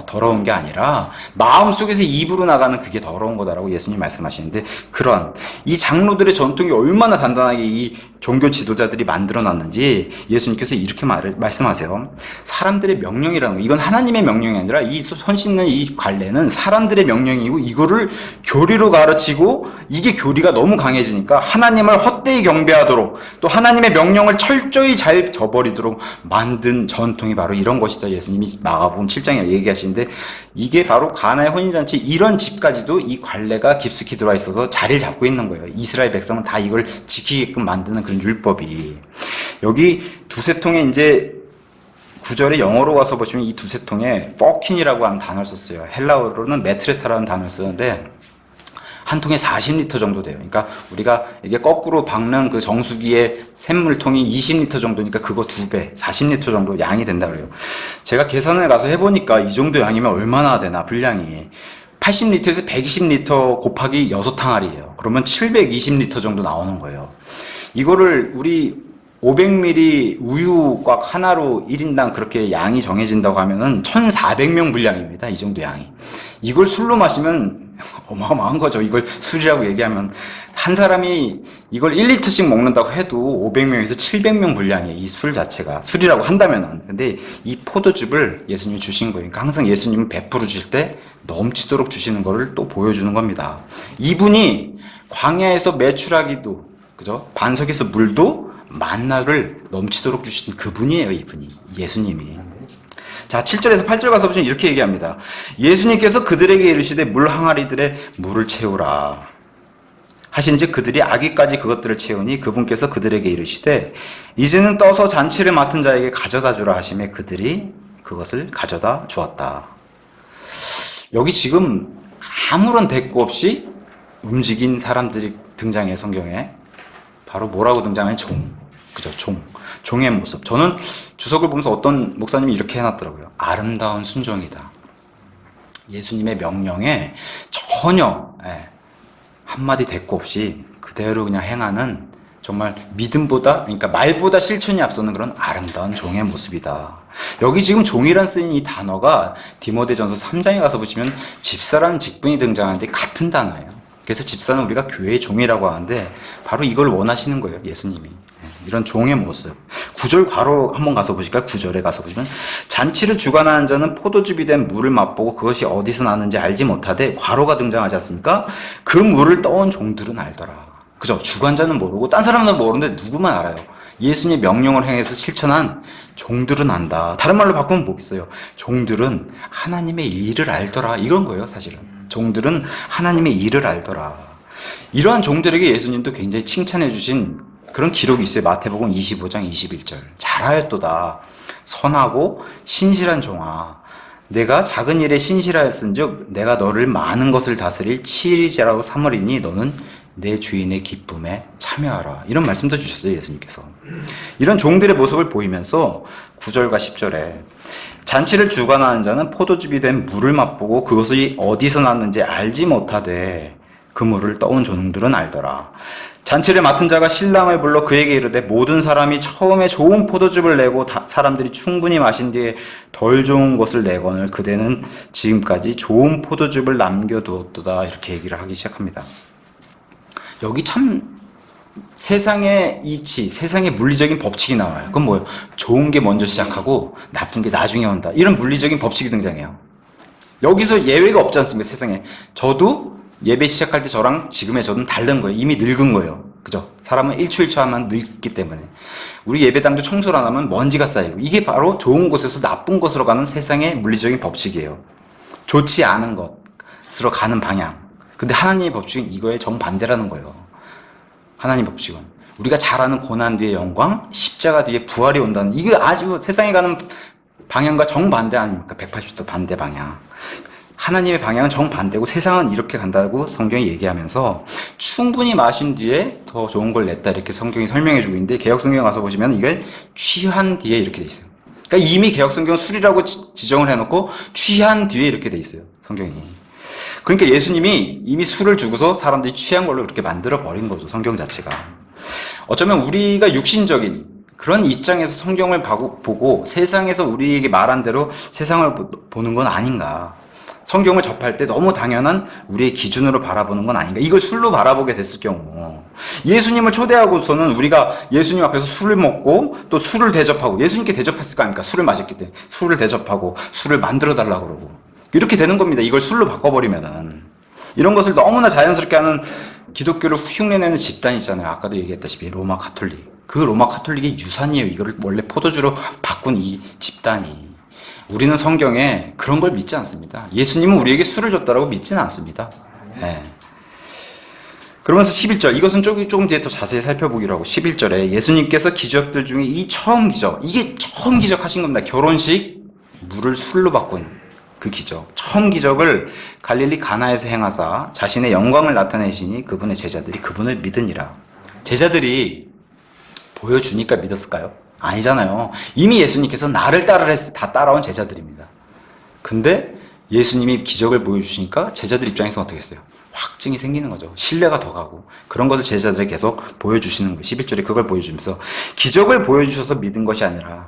더러운 게 아니라 마음속에서 입으로 나가는 그게 더러운 거다라고 예수님 말씀하시는데 그런 이 장로들의 전통이 얼마나 단단하게 이 종교 지도자들이 만들어놨는지 예수님께서 이렇게 말씀하세요. 사람들의 명령이라는 거 이건 하나님의 명령이 아니라 이 손 씻는 이 관례는 사람들의 명령이고 이거를 교리로 가르치고 이게 교리가 너무 강해지니까 하나님을 헛되이 경배하도록 또 하나님의 명령을 철저히 잘 저버리도록 만든 전통이 바로 이런 것이다. 예수님이 마가복음 7장에 얘기하시는데 이게 바로 가나의 혼인잔치 이런 집까지도 이 관례가 깊숙이 들어와 있어서 자리를 잡고 있는 거예요. 이스라엘 백성은 다 이걸 지키게끔 만드는 그런 율법이 여기 두세 통에 이제 구절에 영어로 가서 보시면 이 두세 통에 퍼킨이라고 하는 단어를 썼어요. 헬라어로는 메트레타라는 단어를 쓰는데 한 통에 40리터 정도 돼요. 그러니까 우리가 이게 거꾸로 박는 그 정수기의 샘물통이 20리터 정도니까 그거 2배, 40리터 정도 양이 된다 그래요. 제가 계산을 가서 해보니까 이 정도 양이면 얼마나 되나 분량이 80리터에서 120리터 곱하기 6항아리예요. 그러면 720리터 정도 나오는 거예요. 이거를 우리 500ml 우유곽 하나로 1인당 그렇게 양이 정해진다고 하면은 1,400명 분량입니다. 이 정도 양이. 이걸 술로 마시면 어마어마한 거죠. 이걸 술이라고 얘기하면. 한 사람이 이걸 1리터씩 먹는다고 해도 500명에서 700명 분량이에요. 이 술 자체가. 술이라고 한다면은. 근데 이 포도즙을 예수님이 주신 거예요. 그러니까 항상 예수님은 베풀어 주실 때 넘치도록 주시는 거를 또 보여주는 겁니다. 이분이 광야에서 메추라기도, 그죠? 반석에서 물도 만나를 넘치도록 주신 그분이에요, 이분이. 예수님이. 자, 7절에서 8절 가서 보시면 이렇게 얘기합니다. 예수님께서 그들에게 이르시되 물 항아리들의 물을 채우라. 하신즉 그들이 아기까지 그것들을 채우니 그분께서 그들에게 이르시되 이제는 떠서 잔치를 맡은 자에게 가져다 주라 하시매 그들이 그것을 가져다 주었다. 여기 지금 아무런 대꾸 없이 움직인 사람들이 등장해 성경에. 바로 뭐라고 등장하면 그죠? 종의 모습. 저는 주석을 보면서 어떤 목사님이 이렇게 해놨더라고요. 아름다운 순종이다. 예수님의 명령에 전혀 한마디 대꾸 없이 그대로 그냥 행하는 정말 믿음보다, 그러니까 말보다 실천이 앞서는 그런 아름다운 종의 모습이다. 여기 지금 종이란 쓰인 이 단어가 디모데전서 3장에 가서 보시면 집사라는 직분이 등장하는데 같은 단어예요. 그래서 집사는 우리가 교회의 종이라고 하는데 바로 이걸 원하시는 거예요. 예수님이. 이런 종의 모습. 9절 괄호 한번 가서 보실까요? 9절에 가서 보시면 잔치를 주관하는 자는 포도즙이 된 물을 맛보고 그것이 어디서 나는지 알지 못하되 괄호가 등장하지 않습니까? 그 물을 떠온 종들은 알더라. 그죠? 주관자는 모르고 딴 사람은 모르는데 누구만 알아요. 예수님의 명령을 행해서 실천한 종들은 안다. 다른 말로 바꾸면 뭐겠어요? 종들은 하나님의 일을 알더라. 이런 거예요, 사실은. 종들은 하나님의 일을 알더라. 이러한 종들에게 예수님도 굉장히 칭찬해 주신 그런 기록이 있어요. 마태복음 25장 21절. 잘하였도다. 선하고 신실한 종아. 내가 작은 일에 신실하였은즉 내가 너를 많은 것을 다스릴 치리자라고 삼으리니 너는 내 주인의 기쁨에 참여하라. 이런 말씀도 주셨어요. 예수님께서. 이런 종들의 모습을 보이면서 9절과 10절에 잔치를 주관하는 자는 포도즙이 된 물을 맛보고 그것이 어디서 났는지 알지 못하되 그 물을 떠온 종들은 알더라. 잔치를 맡은 자가 신랑을 불러 그에게 이르되 모든 사람이 처음에 좋은 포도즙을 내고 사람들이 충분히 마신 뒤에 덜 좋은 것을 내거늘 그대는 지금까지 좋은 포도즙을 남겨두었도다. 이렇게 얘기를 하기 시작합니다. 여기 참 세상의 이치, 세상의 물리적인 법칙이 나와요. 그건 뭐예요? 좋은 게 먼저 시작하고 나쁜 게 나중에 온다. 이런 물리적인 법칙이 등장해요. 여기서 예외가 없지 않습니까? 세상에. 저도 예배 시작할 때 저랑 지금의 저는 다른 거예요. 이미 늙은 거예요. 그죠? 사람은 1초 1초 하면 늙기 때문에. 우리 예배당도 청소를 안 하면 먼지가 쌓이고, 이게 바로 좋은 곳에서 나쁜 곳으로 가는 세상의 물리적인 법칙이에요. 좋지 않은 것으로 가는 방향. 근데 하나님의 법칙은 이거에 정반대라는 거예요. 하나님 법칙은 우리가 잘 아는 고난 뒤의 영광, 십자가 뒤에 부활이 온다는, 이게 아주 세상에 가는 방향과 정반대 아닙니까? 180도 반대 방향. 하나님의 방향은 정반대고 세상은 이렇게 간다고 성경이 얘기하면서 충분히 마신 뒤에 더 좋은 걸 냈다, 이렇게 성경이 설명해 주고 있는데, 개혁성경 가서 보시면 이게 취한 뒤에 이렇게 돼 있어요. 그러니까 이미 개혁성경은 술이라고 지정을 해놓고 취한 뒤에 이렇게 돼 있어요, 성경이. 그러니까 예수님이 이미 술을 주고서 사람들이 취한 걸로 그렇게 만들어 버린 거죠, 성경 자체가. 어쩌면 우리가 육신적인 그런 입장에서 성경을 보고 세상에서 우리에게 말한 대로 세상을 보는 건 아닌가. 성경을 접할 때 너무 당연한 우리의 기준으로 바라보는 건 아닌가. 이걸 술로 바라보게 됐을 경우, 예수님을 초대하고서는 우리가 예수님 앞에서 술을 먹고 또 술을 대접하고, 예수님께 대접했을 거 아닙니까? 술을 마셨기 때문에 술을 대접하고 술을 만들어 달라고 그러고, 이렇게 되는 겁니다. 이걸 술로 바꿔버리면은. 이런 것을 너무나 자연스럽게 하는 기독교를 흉내내는 집단이 있잖아요. 아까도 얘기했다시피 로마 가톨릭. 그 로마 가톨릭의 유산이에요. 이거를 원래 포도주로 바꾼 이 집단이. 우리는 성경에 그런 걸 믿지 않습니다. 예수님은 우리에게 술을 줬다라고 믿지는 않습니다. 네. 그러면서 11절, 이것은 조금 뒤에 더 자세히 살펴보기로 하고, 11절에 예수님께서 기적들 중에 이 처음 기적, 이게 처음 기적하신 겁니다. 결혼식 물을 술로 바꾼 그 기적, 처음 기적을 갈릴리 가나에서 행하사 자신의 영광을 나타내시니 그분의 제자들이 그분을 믿으니라. 제자들이 보여주니까 믿었을까요? 아니잖아요. 이미 예수님께서 나를 따르라 했을 때 다 따라온 제자들입니다. 근데 예수님이 기적을 보여주시니까 제자들 입장에서 어떻게 했어요? 확증이 생기는 거죠. 신뢰가 더 가고, 그런 것을 제자들에게 계속 보여주시는 거예요. 11절에 그걸 보여주면서, 기적을 보여주셔서 믿은 것이 아니라,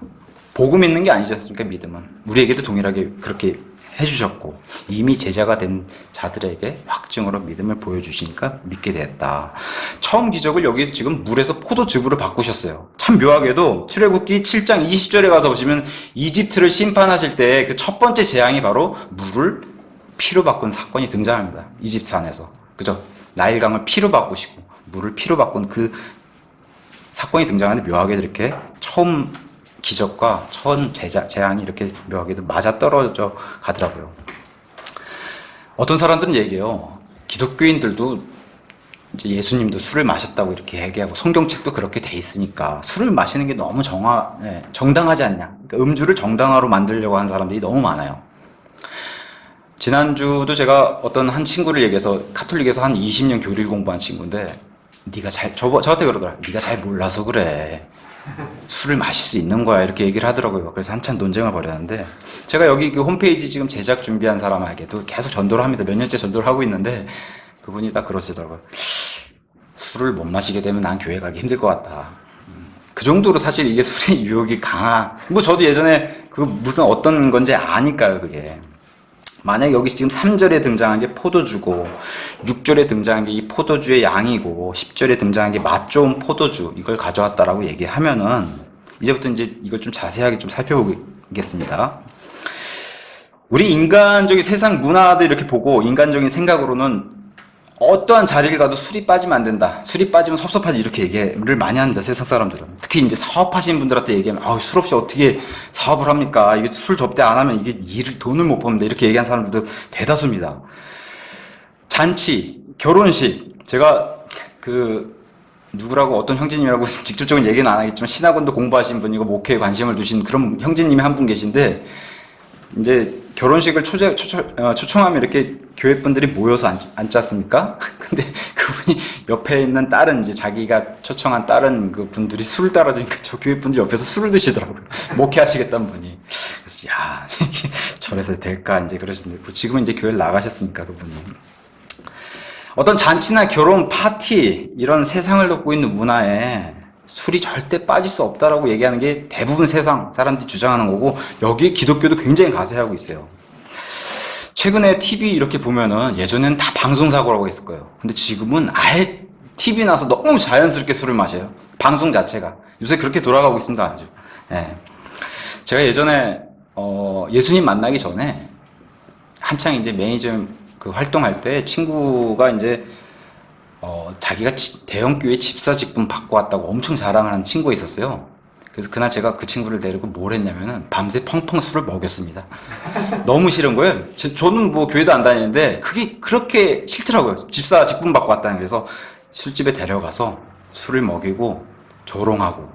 보고 믿는 게 아니지 않습니까? 믿음은 우리에게도 동일하게 그렇게 해주셨고, 이미 제자가 된 자들에게 확증으로 믿음을 보여주시니까 믿게 됐다. 처음 기적을 여기 지금 물에서 포도즙으로 바꾸셨어요. 참 묘하게도 출애굽기 7장 20절에 가서 보시면 이집트를 심판하실 때 그 첫 번째 재앙이 바로 물을 피로 바꾼 사건이 등장합니다. 이집트 안에서. 그죠? 나일강을 피로 바꾸시고 물을 피로 바꾼 그 사건이 등장하는데, 묘하게도 이렇게 처음 기적과 처음 재앙이 이렇게 묘하게도 맞아떨어져 가더라고요. 어떤 사람들은 얘기해요. 기독교인들도 이제 예수님도 술을 마셨다고 이렇게 얘기하고, 성경책도 그렇게 돼 있으니까 술을 마시는 게 너무 정당하지 않냐. 그러니까 음주를 정당화로 만들려고 하는 사람들이 너무 많아요. 지난주도 제가 어떤 한 친구를 얘기해서, 카톨릭에서 한 20년 교리를 공부한 친구인데, 저한테 그러더라. 네가 잘 몰라서 그래. 술을 마실 수 있는 거야, 이렇게 얘기를 하더라고요. 그래서 한참 논쟁을 벌였는데, 제가 여기 그 홈페이지 지금 제작 준비한 사람에게도 계속 전도를 합니다. 몇 년째 전도를 하고 있는데, 그분이 딱 그러시더라고요. 술을 못 마시게 되면 난 교회 가기 힘들 것 같다. 그 정도로 사실 이게 술의 유혹이 뭐 저도 예전에 그 무슨 어떤 건지 아니까요, 그게. 만약 여기 지금 3절에 등장한 게 포도주고, 6절에 등장한 게 이 포도주의 양이고, 10절에 등장한 게 맛 좋은 포도주, 이걸 가져왔다라고 얘기하면은, 이제부터 이제 이걸 좀 자세하게 좀 살펴보겠습니다. 우리 인간적인 세상 문화도 이렇게 보고, 인간적인 생각으로는 어떠한 자리를 가도 술이 빠지면 안 된다. 술이 빠지면 섭섭하지. 이렇게 얘기를 많이 한다, 세상 사람들은. 특히 이제 사업하시는 분들한테 얘기하면, 술 없이 어떻게 사업을 합니까? 이게 술 접대 안 하면 이게 돈을 못 법니다. 이렇게 얘기하는 사람들도 대다수입니다. 잔치, 결혼식. 제가 누구라고 어떤 형제님이라고 직접적인 얘기는 안 하겠지만, 신학원도 공부하신 분이고, 목회에 관심을 두신 그런 형제님이 한 분 계신데, 이제 결혼식을 초청하면 이렇게 교회 분들이 모여서 앉지 않습니까? 근데 그분이 옆에 있는 다른, 이제 자기가 초청한 다른 그 분들이 술을 따라주니까 저 교회 분들이 옆에서 술을 드시더라고요. 목회하시겠다는 분이. 그래서 야, 저래서 될까 이제 그러시는데, 지금은 이제 교회를 나가셨으니까 그분이. 어떤 잔치나 결혼 파티, 이런 세상을 돕고 있는 문화에 술이 절대 빠질 수 없다라고 얘기하는 게 대부분 세상 사람들이 주장하는 거고, 여기에 기독교도 굉장히 가세하고 있어요. 최근에 TV 이렇게 보면은, 예전에는 다 방송사고라고 했을 거예요. 근데 지금은 아예 TV 나서 너무 자연스럽게 술을 마셔요. 방송 자체가. 요새 그렇게 돌아가고 있습니다, 아주. 예. 제가 예전에, 예수님 만나기 전에, 한창 이제 매니저 활동할 때 친구가 이제 자기가 대형교회 집사 직분 받고 왔다고 엄청 자랑을 하는 친구가 있었어요. 그래서 그날 제가 그 친구를 데리고 뭘 했냐면은 밤새 펑펑 술을 먹였습니다. 너무 싫은 거예요. 저는 뭐 교회도 안 다니는데 그게 그렇게 싫더라고요. 집사 직분 받고 왔다는. 그래서 술집에 데려가서 술을 먹이고 조롱하고,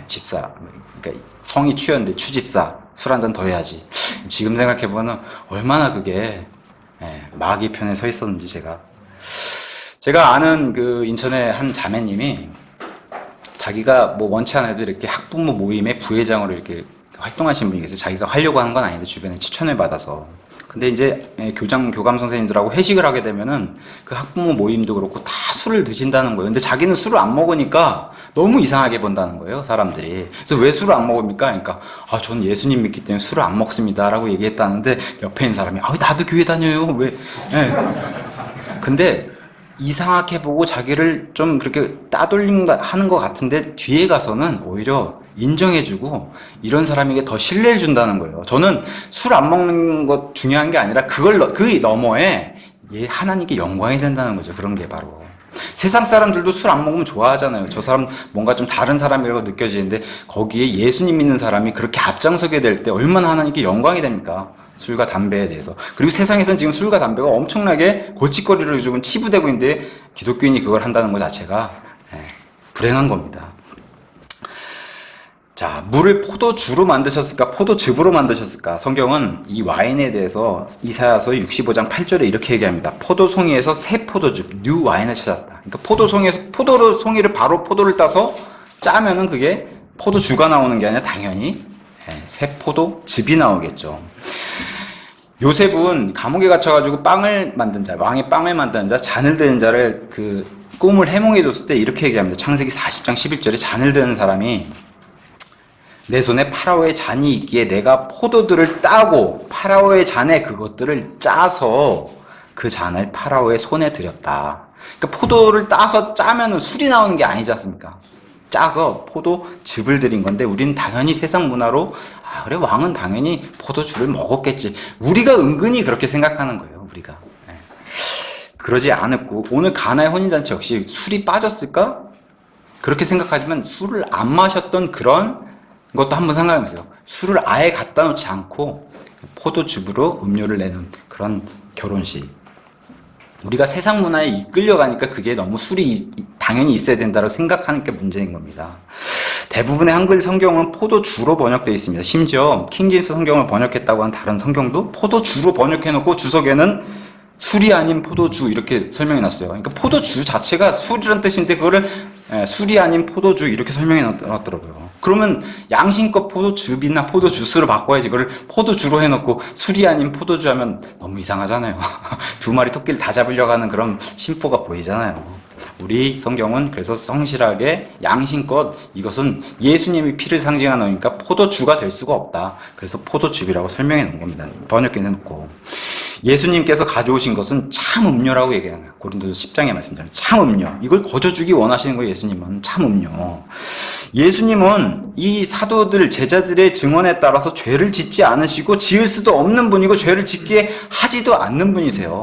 집사, 그러니까 성이 추였는데 추집사, 술 한 잔 더 해야지. 지금 생각해보면 얼마나 그게 마귀 편에 서 있었는지. 제가 아는 그 인천의 한 자매님이 자기가 뭐 원치 않아도 이렇게 학부모 모임의 부회장으로 이렇게 활동하신 분이 계세요. 자기가 하려고 하는 건 아닌데 주변에 추천을 받아서. 근데 이제 교감 선생님들하고 회식을 하게 되면은 그 학부모 모임도 그렇고 다 술을 드신다는 거예요. 근데 자기는 술을 안 먹으니까 너무 이상하게 본다는 거예요, 사람들이. 그래서 왜 술을 안 먹습니까? 그러니까, 전 예수님 믿기 때문에 술을 안 먹습니다. 라고 얘기했다는데 옆에 있는 사람이, 나도 교회 다녀요. 왜? 근데 이상하게 보고 자기를 좀 그렇게 따돌림하는 것 같은데 뒤에 가서는 오히려 인정해주고 이런 사람에게 더 신뢰를 준다는 거예요. 저는 술 안 먹는 것 중요한 게 아니라 그 너머에 하나님께 영광이 된다는 거죠. 그런 게 바로. 세상 사람들도 술 안 먹으면 좋아하잖아요. 저 사람 뭔가 좀 다른 사람이라고 느껴지는데 거기에 예수님 믿는 사람이 그렇게 앞장서게 될 때 얼마나 하나님께 영광이 됩니까? 술과 담배에 대해서. 그리고 세상에서는 지금 술과 담배가 엄청나게 골칫거리로 조금 치부되고 있는데 기독교인이 그걸 한다는 것 자체가 불행한 겁니다. 자, 물을 포도주로 만드셨을까? 포도즙으로 만드셨을까? 성경은 이 와인에 대해서 이사야서 65장 8절에 이렇게 얘기합니다. 포도송이에서 새 포도즙, 뉴 와인을 찾았다. 그러니까 포도송이를 바로 포도를 따서 짜면은 그게 포도주가 나오는 게 아니라 당연히 새 포도즙이 나오겠죠. 요셉은 감옥에 갇혀가지고 빵을 만든 자, 왕의 빵을 만드는 자, 잔을 드는 자를 그 꿈을 해몽해줬을 때 이렇게 얘기합니다. 창세기 40장 11절에 잔을 드는 사람이 내 손에 파라오의 잔이 있기에 내가 포도들을 따고 파라오의 잔에 그것들을 짜서 그 잔을 파라오의 손에 들였다. 그러니까 포도를 따서 짜면은 술이 나오는 게 아니지 않습니까? 짜서 포도즙을 들인 건데 우리는 당연히 세상 문화로 그래 왕은 당연히 포도주를 먹었겠지. 우리가 은근히 그렇게 생각하는 거예요. 우리가. 그러지 않았고 오늘 가나의 혼인잔치 역시 술이 빠졌을까? 그렇게 생각하지만 술을 안 마셨던 그런 것도 한번 생각해보세요. 술을 아예 갖다 놓지 않고 포도즙으로 음료를 내는 그런 결혼식. 우리가 세상 문화에 이끌려가니까 그게 너무 술이 당연히 있어야 된다고 생각하는 게 문제인 겁니다. 대부분의 한글 성경은 포도주로 번역되어 있습니다. 심지어 킹제임스 성경을 번역했다고 한 다른 성경도 포도주로 번역해놓고 주석에는 술이 아닌 포도주 이렇게 설명해놨어요. 그러니까 포도주 자체가 술이란 뜻인데 그거를 술이 아닌 포도주 이렇게 설명해놨더라고요. 그러면 양심껏 포도즙이나 포도주스로 바꿔야지 그걸 포도주로 해놓고 술이 아닌 포도주 하면 너무 이상하잖아요. 두 마리 토끼를 다 잡으려고 하는 그런 심보가 보이잖아요. 우리 성경은 그래서 성실하게 양심껏 이것은 예수님의 피를 상징하는 거니까 포도주가 될 수가 없다. 그래서 포도즙이라고 설명해 놓은 겁니다. 번역해 놓고. 예수님께서 가져오신 것은 참 음료라고 얘기하는 거예요. 고린도서 10장에 말씀드린 참 음료. 이걸 거저주기 원하시는 거예요. 예수님은 참 음료. 예수님은 이 사도들, 제자들의 증언에 따라서 죄를 짓지 않으시고 지을 수도 없는 분이고 죄를 짓게 하지도 않는 분이세요.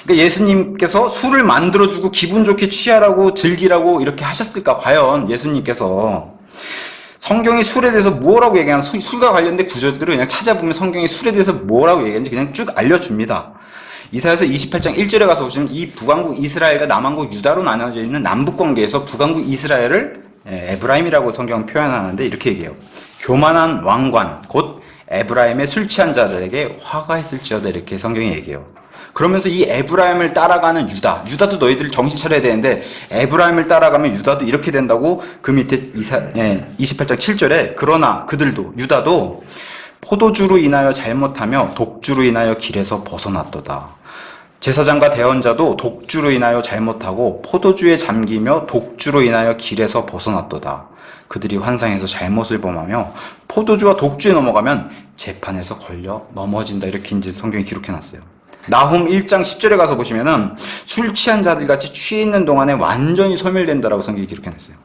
그러니까 예수님께서 술을 만들어주고 기분 좋게 취하라고 즐기라고 이렇게 하셨을까? 과연 예수님께서 성경이 술에 대해서 뭐라고 얘기하는 술과 관련된 구절들을 그냥 찾아보면 성경이 술에 대해서 뭐라고 얘기하는지 그냥 쭉 알려줍니다. 이사야서 28장 1절에 가서 보시면 이 북왕국 이스라엘과 남왕국 유다로 나눠져 있는 남북관계에서 북왕국 이스라엘을 에브라임이라고 성경은 표현하는데 이렇게 얘기해요. 교만한 왕관 곧 에브라임의 술 취한 자들에게 화가 있을지어다 이렇게 성경이 얘기해요. 그러면서 이 에브라임을 따라가는 유다도 너희들 정신 차려야 되는데 에브라임을 따라가면 유다도 이렇게 된다고 그 밑에 28장 7절에 그러나 그들도 유다도 포도주로 인하여 잘못하며 독주로 인하여 길에서 벗어났도다. 제사장과 대언자도 독주로 인하여 잘못하고 포도주에 잠기며 독주로 인하여 길에서 벗어났도다. 그들이 환상에서 잘못을 범하며 포도주와 독주에 넘어가면 재판에서 걸려 넘어진다. 이렇게 이제 성경이 기록해놨어요. 나훔 1장 10절에 가서 보시면은 술 취한 자들 같이 취해 있는 동안에 완전히 소멸된다라고 성경이 기록해놨어요.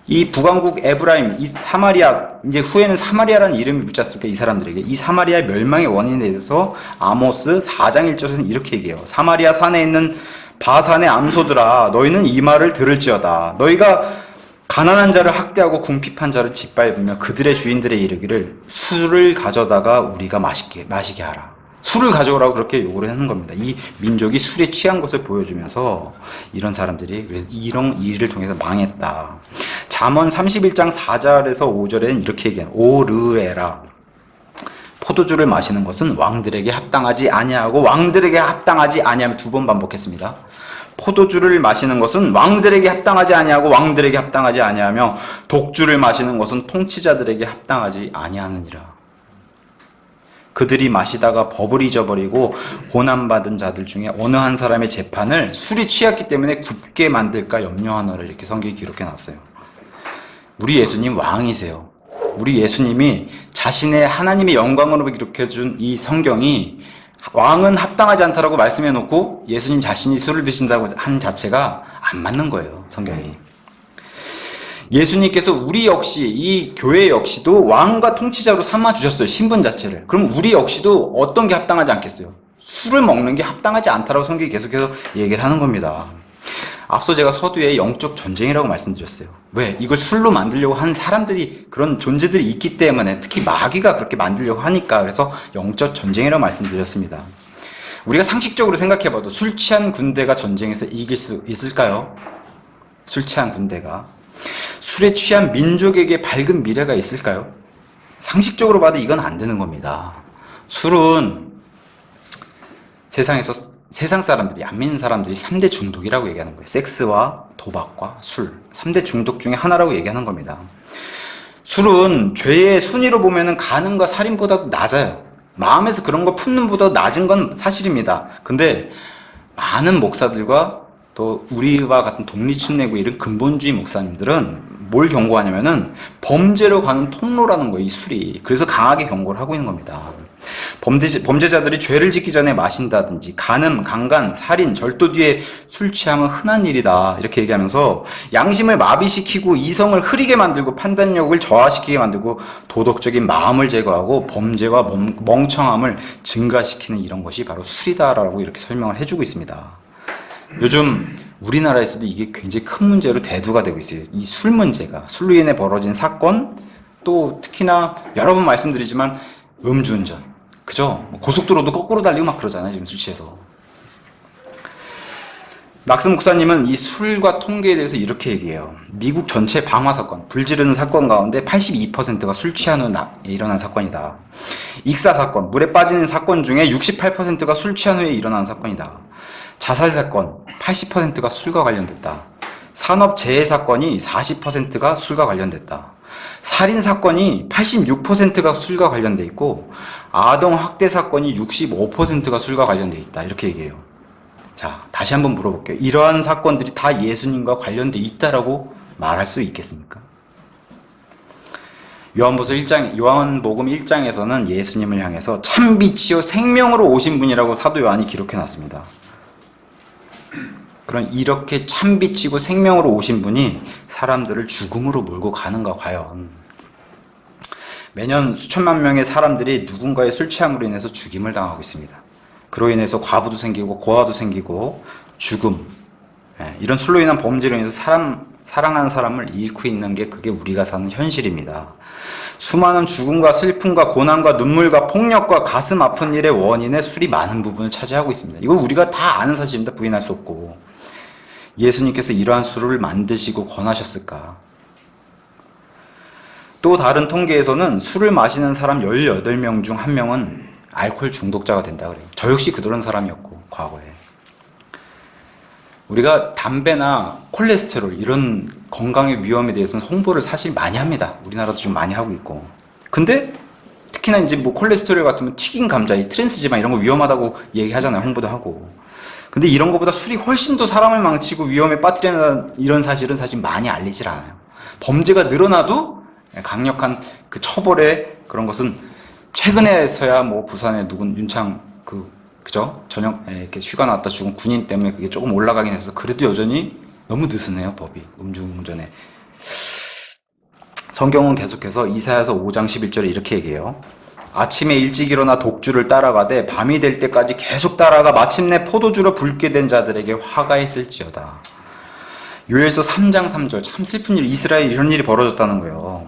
이 북왕국 에브라임, 이 사마리아, 이제 후에는 사마리아라는 이름이 붙지 않습니까? 이 사람들에게. 이 사마리아의 멸망의 원인에 대해서 아모스 4장 1절에서는 이렇게 얘기해요. 사마리아 산에 있는 바산의 암소들아 너희는 이 말을 들을지어다. 너희가 가난한 자를 학대하고 궁핍한 자를 짓밟으며 그들의 주인들의 이르기를 술을 가져다가 우리가 마시게 하라. 술을 가져오라고 그렇게 요구를 하는 겁니다. 이 민족이 술에 취한 것을 보여주면서 이런 사람들이 이런 일을 통해서 망했다. 잠언 31장 4절에서 5절에는 이렇게 얘기해요. 오르에라. 포도주를 마시는 것은 왕들에게 합당하지 아니하고 왕들에게 합당하지 아니하며 두 번 반복했습니다. 포도주를 마시는 것은 왕들에게 합당하지 아니하고 왕들에게 합당하지 아니하며 독주를 마시는 것은 통치자들에게 합당하지 아니하느니라. 그들이 마시다가 법을 잊어버리고 고난받은 자들 중에 어느 한 사람의 재판을 술이 취했기 때문에 굽게 만들까 염려하노라. 이렇게 성경이 기록해 놨어요. 우리 예수님 왕이세요. 우리 예수님이 자신의 하나님의 영광으로 기록해준 이 성경이 왕은 합당하지 않다라고 말씀해 놓고 예수님 자신이 술을 드신다고 한 자체가 안 맞는 거예요. 성경이. 예수님께서 우리 역시 이 교회 역시도 왕과 통치자로 삼아 주셨어요. 신분 자체를. 그럼 우리 역시도 어떤 게 합당하지 않겠어요? 술을 먹는 게 합당하지 않다라고 성경이 계속해서 얘기를 하는 겁니다. 앞서 제가 서두에 영적 전쟁이라고 말씀드렸어요. 왜? 이걸 술로 만들려고 한 사람들이, 그런 존재들이 있기 때문에, 특히 마귀가 그렇게 만들려고 하니까, 그래서 영적 전쟁이라고 말씀드렸습니다. 우리가 상식적으로 생각해봐도 술 취한 군대가 전쟁에서 이길 수 있을까요? 술 취한 군대가. 술에 취한 민족에게 밝은 미래가 있을까요? 상식적으로 봐도 이건 안 되는 겁니다. 술은 세상 사람들이, 안 믿는 사람들이 3대 중독이라고 얘기하는 거예요. 섹스와 도박과 술. 3대 중독 중에 하나라고 얘기하는 겁니다. 술은 죄의 순위로 보면은 간음과 살인보다도 낮아요. 마음에서 그런 거 품는 보다 낮은 건 사실입니다. 근데 많은 목사들과 또 우리와 같은 독립순례고 이런 근본주의 목사님들은 뭘 경고하냐면은 범죄로 가는 통로라는 거예요, 이 술이. 그래서 강하게 경고를 하고 있는 겁니다. 범죄자들이 죄를 짓기 전에 마신다든지 간음, 강간, 살인, 절도 뒤에 술 취함은 흔한 일이다. 이렇게 얘기하면서 양심을 마비시키고 이성을 흐리게 만들고 판단력을 저하시키게 만들고 도덕적인 마음을 제거하고 범죄와 멍청함을 증가시키는 이런 것이 바로 술이다라고 이렇게 설명을 해주고 있습니다. 요즘 우리나라에서도 이게 굉장히 큰 문제로 대두가 되고 있어요. 이 술 문제가, 술로 인해 벌어진 사건, 또 특히나 여러 번 말씀드리지만 음주운전, 그죠? 고속도로도 거꾸로 달리고 막 그러잖아요, 지금 술 취해서. 낙스 목사님은 이 술과 통계에 대해서 이렇게 얘기해요. 미국 전체 방화 사건, 불지르는 사건 가운데 82%가 술 취한 후 일어난 사건이다. 익사 사건, 물에 빠지는 사건 중에 68%가 술 취한 후에 일어난 사건이다. 자살 사건 80%가 술과 관련됐다. 산업 재해 사건이 40%가 술과 관련됐다. 살인 사건이 86%가 술과 관련돼 있고 아동 학대 사건이 65%가 술과 관련돼 있다. 이렇게 얘기해요. 자, 다시 한번 물어볼게요. 이러한 사건들이 다 예수님과 관련돼 있다라고 말할 수 있겠습니까? 요한복음 1장에서는 예수님을 향해서 참빛이요 생명으로 오신 분이라고 사도 요한이 기록해 놨습니다. 그런 이렇게 참빛이고 생명으로 오신 분이 사람들을 죽음으로 몰고 가는가 과연. 매년 수천만 명의 사람들이 누군가의 술 취함으로 인해서 죽임을 당하고 있습니다. 그로 인해서 과부도 생기고 고아도 생기고 죽음, 이런 술로 인한 범죄로 인해서 사랑하는 사람을 잃고 있는 게 그게 우리가 사는 현실입니다. 수많은 죽음과 슬픔과 고난과 눈물과 폭력과 가슴 아픈 일의 원인에 술이 많은 부분을 차지하고 있습니다. 이거 우리가 다 아는 사실입니다. 부인할 수 없고. 예수님께서 이러한 술을 만드시고 권하셨을까? 또 다른 통계에서는 술을 마시는 사람 18명 중 1명은 알코올 중독자가 된다 그래요. 저 역시 그런 사람이었고, 과거에. 우리가 담배나 콜레스테롤 이런 건강의 위험에 대해서는 홍보를 사실 많이 합니다. 우리나라도 좀 많이 하고 있고. 근데 특히나 이제 뭐 콜레스테롤 같으면 튀긴 감자, 이 트랜스지방 이런 거 위험하다고 얘기하잖아요. 홍보도 하고. 근데 이런 것보다 술이 훨씬 더 사람을 망치고 위험에 빠뜨리는 이런 사실은 사실 많이 알리질 않아요. 범죄가 늘어나도 강력한 그 처벌의 그런 것은 최근에서야 뭐 부산에 누군 윤창 그죠? 전역 이렇게 휴가 나왔다 죽은 군인 때문에 그게 조금 올라가긴 해서 그래도 여전히 너무 느슨해요, 법이. 음주운전에. 성경은 계속해서 이사야서 5장 11절에 이렇게 얘기해요. 아침에 일찍 일어나 독주를 따라가되 밤이 될 때까지 계속 따라가 마침내 포도주로 붉게 된 자들에게 화가 있을지어다. 요엘서 3장 3절. 참 슬픈 일, 이스라엘에 이런 일이 벌어졌다는 거예요.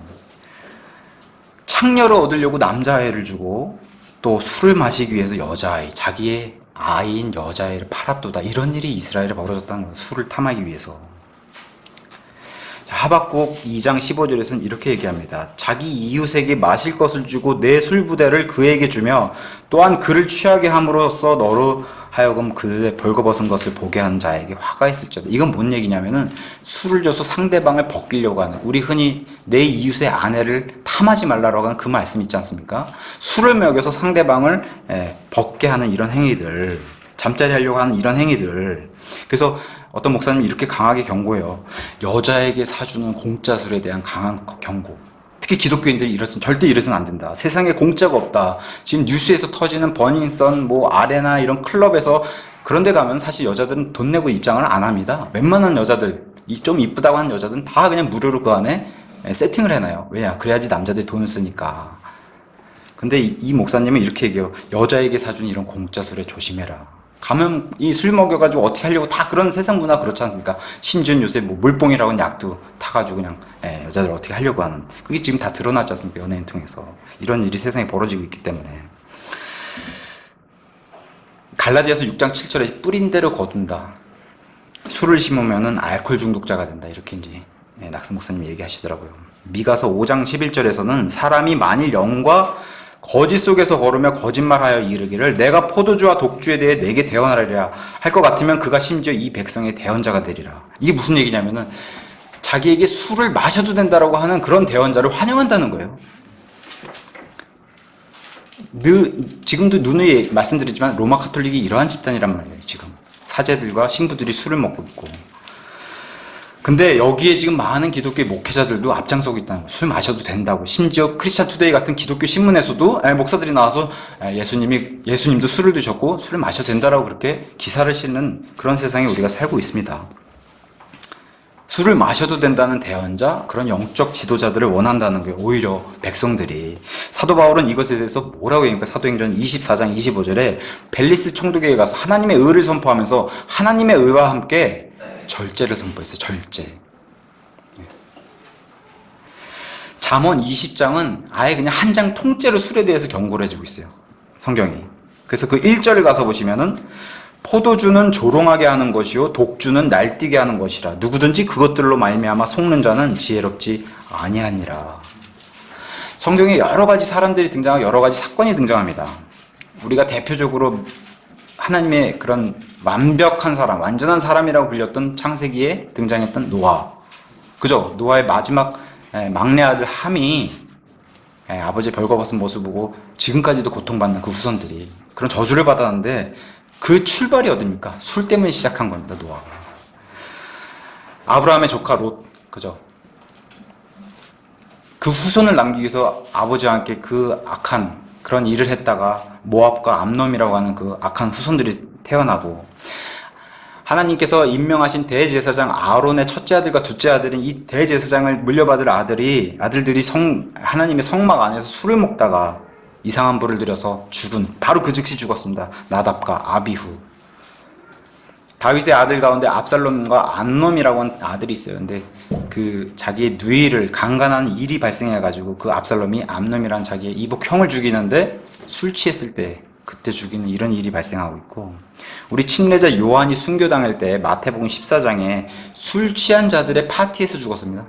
창녀를 얻으려고 남자아이를 주고 또 술을 마시기 위해서 여자아이, 자기의 아이인 여자아이를 팔았도다. 이런 일이 이스라엘에 벌어졌다는 거예요. 술을 탐하기 위해서. 하박국 2장 15절에서는 이렇게 얘기합니다. 자기 이웃에게 마실 것을 주고 내 술부대를 그에게 주며 또한 그를 취하게 함으로써 너로 하여금 그의 벌거벗은 것을 보게 하는 자에게 화가 있을지어다. 이건 뭔 얘기냐면은 술을 줘서 상대방을 벗기려고 하는, 우리 흔히 내 이웃의 아내를 탐하지 말라고 하는 그 말씀 있지 않습니까? 술을 먹여서 상대방을 벗게 하는 이런 행위들, 잠자리 하려고 하는 이런 행위들. 그래서 어떤 목사님이 이렇게 강하게 경고해요. 여자에게 사주는 공짜 술에 대한 강한 경고. 특히 기독교인들이 절대 이래서는 안 된다. 세상에 공짜가 없다. 지금 뉴스에서 터지는 버닝썬, 아레나 이런 클럽에서 그런 데 가면 사실 여자들은 돈 내고 입장을 안 합니다. 웬만한 여자들, 좀 이쁘다고 하는 여자들은 다 그냥 무료로 그 안에 세팅을 해놔요. 왜냐? 그래야지 남자들이 돈을 쓰니까. 근데 이 목사님은 이렇게 얘기해요. 여자에게 사주는 이런 공짜 술에 조심해라. 가면 이 술 먹여가지고 어떻게 하려고 다 그런 세상 문화 그렇지 않습니까? 심지어 요새 물뽕이라고 하는 약도 타가지고 그냥 여자들 어떻게 하려고 하는, 그게 지금 다 드러났지 않습니까? 연예인 통해서. 이런 일이 세상에 벌어지고 있기 때문에. 갈라디아서 6장 7절에 뿌린 대로 거둔다. 술을 심으면은 알코올 중독자가 된다. 이렇게 이제 낙스 목사님이 얘기하시더라고요. 미가서 5장 11절에서는 사람이 만일 영과 거짓 속에서 걸으며 거짓말하여 이르기를 내가 포도주와 독주에 대해 내게 대언하리라 할 것 같으면 그가 심지어 이 백성의 대언자가 되리라. 이게 무슨 얘기냐면은 자기에게 술을 마셔도 된다라고 하는 그런 대언자를 환영한다는 거예요. 지금도 누누이 말씀드리지만 로마 카톨릭이 이러한 집단이란 말이에요. 지금 사제들과 신부들이 술을 먹고 있고. 근데 여기에 지금 많은 기독교 목회자들도 앞장서고 있다는 거예요. 술 마셔도 된다고. 심지어 크리스찬 투데이 같은 기독교 신문에서도 목사들이 나와서 예수님도 술을 드셨고 술을 마셔도 된다라고 그렇게 기사를 싣는 그런 세상에 우리가 살고 있습니다. 술을 마셔도 된다는 대언자, 그런 영적 지도자들을 원한다는 게 오히려 백성들이. 사도 바울은 이것에 대해서 뭐라고 얘기합니까? 사도행전 24장 25절에 벨리스 총독에게 가서 하나님의 의를 선포하면서 하나님의 의와 함께 절제를 선포했어요. 절제. 잠언 20장은 아예 그냥 한 장 통째로 술에 대해서 경고를 해주고 있어요. 성경이. 그래서 그 1절을 가서 보시면은 포도주는 조롱하게 하는 것이요 독주는 날뛰게 하는 것이라 누구든지 그것들로 말미암아 속는 자는 지혜롭지 아니하니라. 성경에 여러 가지 사람들이 등장하고 여러 가지 사건이 등장합니다. 우리가 대표적으로 하나님의 그런 완벽한 사람, 완전한 사람이라고 불렸던 창세기에 등장했던 노아. 그죠? 노아의 마지막 막내 아들 함이 아버지의 벌거벗은 모습을 보고 지금까지도 고통받는 그 후손들이 그런 저주를 받았는데 그 출발이 어딥니까? 술 때문에 시작한 겁니다, 노아가. 아브라함의 조카 롯, 그죠? 그 후손을 남기기 위해서 아버지와 함께 그 악한 그런 일을 했다가 모압과 암놈이라고 하는 그 악한 후손들이 태어나고, 하나님께서 임명하신 대제사장 아론의 첫째 아들과 둘째 아들인 이 대제사장을 물려받을 아들들이 하나님의 성막 안에서 술을 먹다가 이상한 불을 들여서 바로 그 즉시 죽었습니다. 나답과 아비후. 다윗의 아들 가운데 압살롬과 암놈이라고 하는 아들이 있어요. 근데 그 자기의 누이를 강간하는 일이 발생해가지고 그 압살롬이 암놈이라는 자기의 이복 형을 죽이는데 술 취했을 때 그때 죽이는 이런 일이 발생하고 있고, 우리 침례자 요한이 순교당할 때 마태복음 14장에 술 취한 자들의 파티에서 죽었습니다.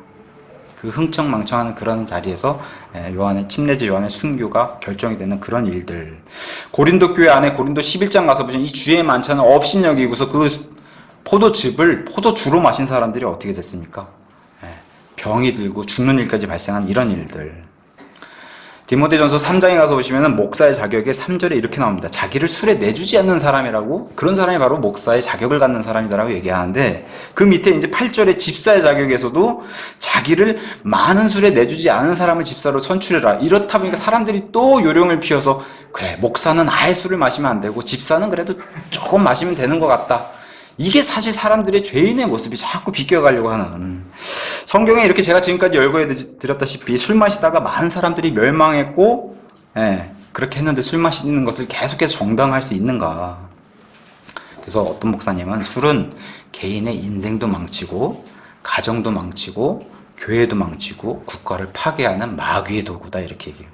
그 흥청망청하는 그런 자리에서 침례자 요한의 순교가 결정이 되는 그런 일들. 고린도 교회 안에 고린도 11장 가서 보시면 이 주의 만찬을 업신여기고서 그 포도주로 마신 사람들이 어떻게 됐습니까? 병이 들고 죽는 일까지 발생한 이런 일들. 디모데전서 3장에 가서 보시면 목사의 자격에 3절에 이렇게 나옵니다. 자기를 술에 내주지 않는 사람이라고, 그런 사람이 바로 목사의 자격을 갖는 사람이다라고 얘기하는데, 그 밑에 이제 8절에 집사의 자격에서도 자기를 많은 술에 내주지 않은 사람을 집사로 선출해라. 이렇다 보니까 사람들이 또 요령을 피워서 그래, 목사는 아예 술을 마시면 안 되고 집사는 그래도 조금 마시면 되는 것 같다. 이게 사실 사람들의 죄인의 모습이 자꾸 비껴가려고 하는. 성경에 이렇게 제가 지금까지 열거해 드렸다시피 술 마시다가 많은 사람들이 멸망했고, 그렇게 했는데 술 마시는 것을 계속해서 정당화할 수 있는가? 그래서 어떤 목사님은 술은 개인의 인생도 망치고 가정도 망치고 교회도 망치고 국가를 파괴하는 마귀의 도구다 이렇게 얘기해요.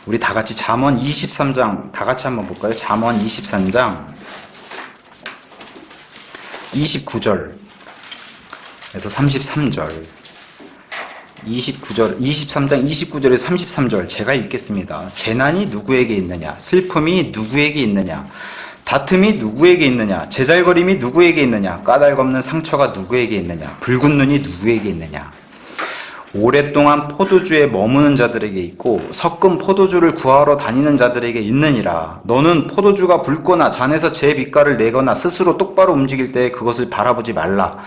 우리 다 같이 잠언 23장 다 같이 한번 볼까요? 잠언 23장 29절에서 33절 23장 29절에서 33절 제가 읽겠습니다. 재난이 누구에게 있느냐? 슬픔이 누구에게 있느냐? 다툼이 누구에게 있느냐? 제잘거림이 누구에게 있느냐? 까닭없는 상처가 누구에게 있느냐? 붉은 눈이 누구에게 있느냐? 오랫동안 포도주에 머무는 자들에게 있고 섞은 포도주를 구하러 다니는 자들에게 있느니라. 너는 포도주가 붉거나 잔에서 제 빛깔을 내거나 스스로 똑바로 움직일 때 그것을 바라보지 말라.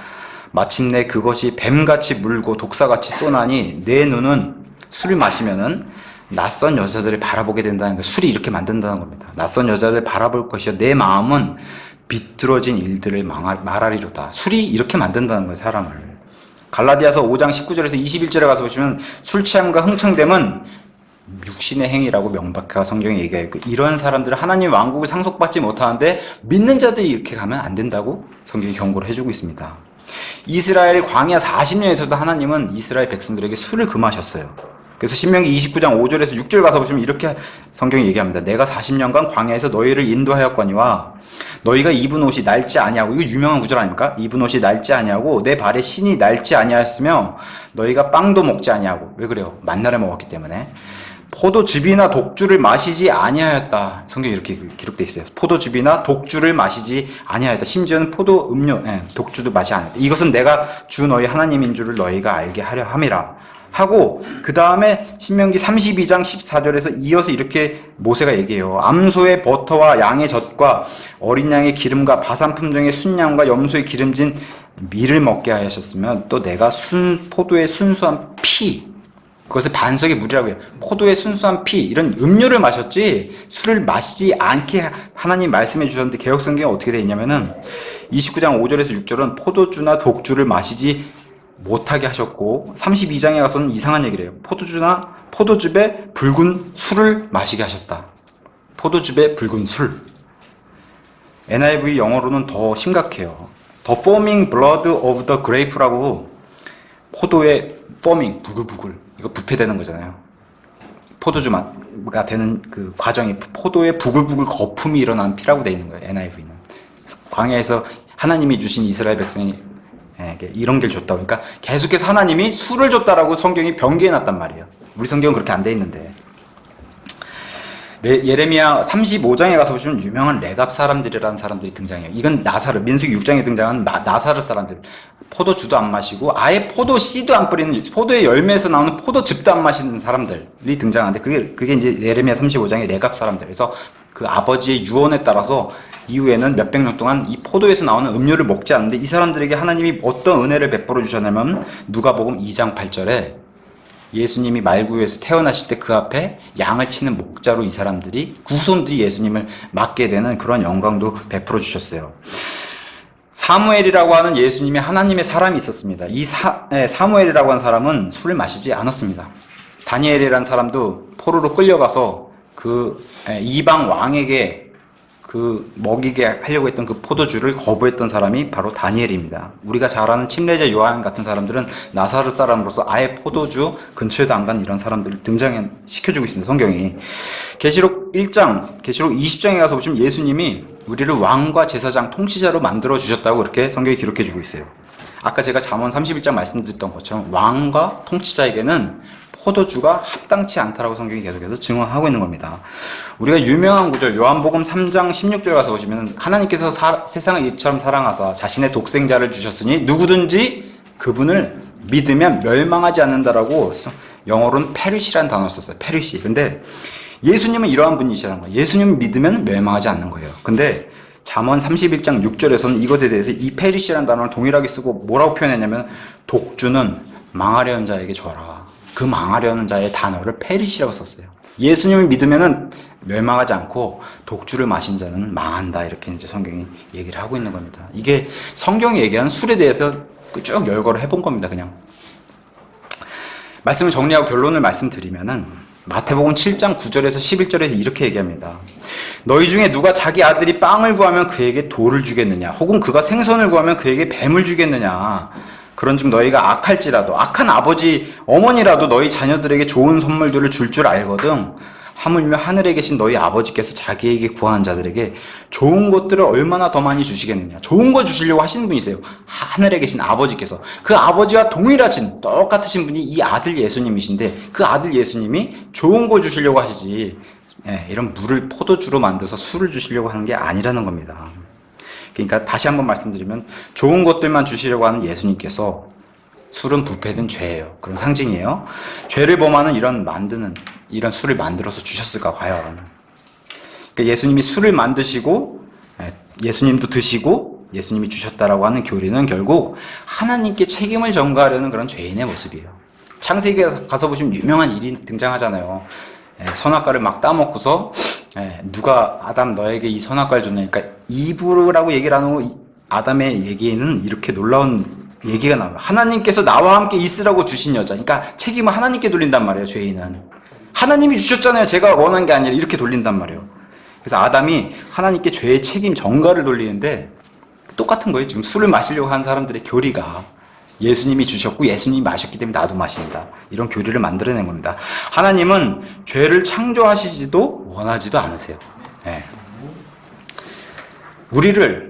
마침내 그것이 뱀같이 물고 독사같이 쏘나니 내 눈은 술을 마시면은 낯선 여자들을 바라보게 된다는 거. 술이 이렇게 만든다는 겁니다. 낯선 여자들을 바라볼 것이요 내 마음은 비뚤어진 일들을 말하리로다. 술이 이렇게 만든다는 거예요, 사람을. 갈라디아서 5장 19절에서 21절에 가서 보시면 술 취함과 흥청됨은 육신의 행위라고 명백하게 성경이 얘기하고, 이런 사람들은 하나님의 왕국을 상속받지 못하는데 믿는 자들이 이렇게 가면 안 된다고 성경이 경고를 해주고 있습니다. 이스라엘 광야 40년에서도 하나님은 이스라엘 백성들에게 술을 금하셨어요. 그래서 신명기 29장 5절에서 6절 가서 보시면 이렇게 성경이 얘기합니다. 내가 40년간 광야에서 너희를 인도하였거니와 너희가 입은 옷이 낡지 아니하고, 이거 유명한 구절 아닙니까? 입은 옷이 낡지 아니하고 내 발에 신이 낡지 아니하였으며 너희가 빵도 먹지 아니하고. 왜 그래요? 만나래 먹었기 때문에. 포도즙이나 독주를 마시지 아니하였다. 성경에 이렇게 기록되어 있어요. 포도즙이나 독주를 마시지 아니하였다. 심지어는 포도 음료, 독주도 마시지 아니하였다. 이것은 내가 주 너희 하나님인 줄을 너희가 알게 하려 함이라 하고, 그 다음에 신명기 32장 14절에서 이어서 이렇게 모세가 얘기해요. 암소의 버터와 양의 젖과 어린 양의 기름과 바산 품종의 순양과 염소의 기름진 밀을 먹게 하셨으면 또 내가 포도의 순수한 피, 그것을 반석의 물이라고 해요. 포도의 순수한 피, 이런 음료를 마셨지 술을 마시지 않게 하나님 말씀해 주셨는데, 개역성경에 어떻게 되어 있냐면은 29장 5절에서 6절은 포도주나 독주를 마시지 못하게 하셨고, 32장에 가서는 이상한 얘기를 해요. 포도즙에 붉은 술을 마시게 하셨다. 포도즙에 붉은 술. NIV 영어로는 더 심각해요. The foaming blood of the grape라고, 포도의 foaming, 부글부글, 이거 부패되는 거잖아요. 포도주가 되는 그 과정이 포도의 부글부글 거품이 일어나는 피라고 되어 있는 거예요, NIV는. 광야에서 하나님이 주신 이스라엘 백성이 이런 길 줬다. 그러니까 계속해서 하나님이 술을 줬다라고 성경이 변기해놨단 말이에요. 우리 성경은 그렇게 안 돼 있는데. 예레미야 35장에 가서 보시면 유명한 레갑 사람들이라는 사람들이 등장해요. 이건 나사르, 민수기 6장에 등장한 나사르 사람들. 포도주도 안 마시고 아예 포도 씨도 안 뿌리는, 포도의 열매에서 나오는 포도즙도 안 마시는 사람들이 등장하는데, 그게 이제 예레미야 35장의 레갑 사람들. 그래서 그 아버지의 유언에 따라서 이후에는 몇백 년 동안 이 포도에서 나오는 음료를 먹지 않는데, 이 사람들에게 하나님이 어떤 은혜를 베풀어 주셨냐면 누가복음 2장 8절에 예수님이 말구에서 태어나실 때 그 앞에 양을 치는 목자로 이 사람들이, 후손들이 예수님을 맡게 되는 그런 영광도 베풀어 주셨어요. 사무엘이라고 하는 예수님의 하나님의 사람이 있었습니다. 이 사무엘이라고 하는 사람은 술을 마시지 않았습니다. 다니엘이라는 사람도 포로로 끌려가서 그 이방 왕에게 그 먹이게 하려고 했던 그 포도주를 거부했던 사람이 바로 다니엘입니다. 우리가 잘 아는 침례자 요한 같은 사람들은 나사렛 사람으로서 아예 포도주 근처에도 안 가는 이런 사람들을 등장시켜주고 있습니다, 성경이. 계시록 1장, 계시록 20장에 가서 보시면 예수님이 우리를 왕과 제사장, 통치자로 만들어 주셨다고 그렇게 성경이 기록해 주고 있어요. 아까 제가 잠언 31장 말씀드렸던 것처럼 왕과 통치자에게는 포도주가 합당치 않다라고 성경이 계속해서 증언하고 있는 겁니다. 우리가 유명한 구절 요한복음 3장 16절 가서 보시면 하나님께서 세상을 이처럼 사랑하사 자신의 독생자를 주셨으니 누구든지 그분을 믿으면 멸망하지 않는다라고, 영어로는 페리시라는 단어를 썼어요. 페리시. 근데 예수님은 이러한 분이시라는 거예요. 예수님을 믿으면 멸망하지 않는 거예요. 근데 잠언 31장 6절에서는 이것에 대해서 이 페리시라는 단어를 동일하게 쓰고 뭐라고 표현했냐면, 독주는 망하려는 자에게 줘라. 그 망하려는 자의 단어를 페리시라고 썼어요. 예수님을 믿으면은 멸망하지 않고 독주를 마신 자는 망한다, 이렇게 이제 성경이 얘기를 하고 있는 겁니다. 이게 성경이 얘기하는 술에 대해서 쭉 열거를 해본 겁니다. 그냥 말씀을 정리하고 결론을 말씀드리면은, 마태복음 7장 9절에서 11절에서 이렇게 얘기합니다. 너희 중에 누가 자기 아들이 빵을 구하면 그에게 돌을 주겠느냐? 혹은 그가 생선을 구하면 그에게 뱀을 주겠느냐? 그런즉 너희가 악할지라도 악한 아버지 어머니라도 너희 자녀들에게 좋은 선물들을 줄 알거든. 하물며 하늘에 계신 너희 아버지께서 자기에게 구하는 자들에게 좋은 것들을 얼마나 더 많이 주시겠느냐. 좋은 거 주시려고 하시는 분이세요. 하늘에 계신 아버지께서. 그 아버지와 동일하신 똑같으신 분이 이 아들 예수님이신데 그 아들 예수님이 좋은 거 주시려고 하시지, 이런 물을 포도주로 만들어서 술을 주시려고 하는 게 아니라는 겁니다. 그러니까 다시 한번 말씀드리면 좋은 것들만 주시려고 하는 예수님께서 술은 부패된 죄예요. 그런 상징이에요. 죄를 범하는 이런 술을 만들어서 주셨을까 과연. 그러니까 예수님이 술을 만드시고 예수님도 드시고 예수님이 주셨다라고 하는 교리는 결국 하나님께 책임을 전가하려는 그런 죄인의 모습이에요. 창세기에 가서 보시면 유명한 일이 등장하잖아요. 선악과를 막 따먹고서 누가 아담 너에게 이 선악과를 줬냐. 그러니까 이브라고 얘기를 안 하고 아담의 얘기에는 이렇게 놀라운 얘기가 나와요. 하나님께서 나와 함께 있으라고 주신 여자. 그러니까 책임을 하나님께 돌린단 말이에요. 죄인은. 하나님이 주셨잖아요. 제가 원한 게 아니라 이렇게 돌린단 말이에요. 그래서 아담이 하나님께 죄의 책임 전가를 돌리는데 똑같은 거예요. 지금 술을 마시려고 하는 사람들의 교리가 예수님이 주셨고 예수님이 마셨기 때문에 나도 마신다. 이런 교리를 만들어낸 겁니다. 하나님은 죄를 창조하시지도 원하지도 않으세요. 우리를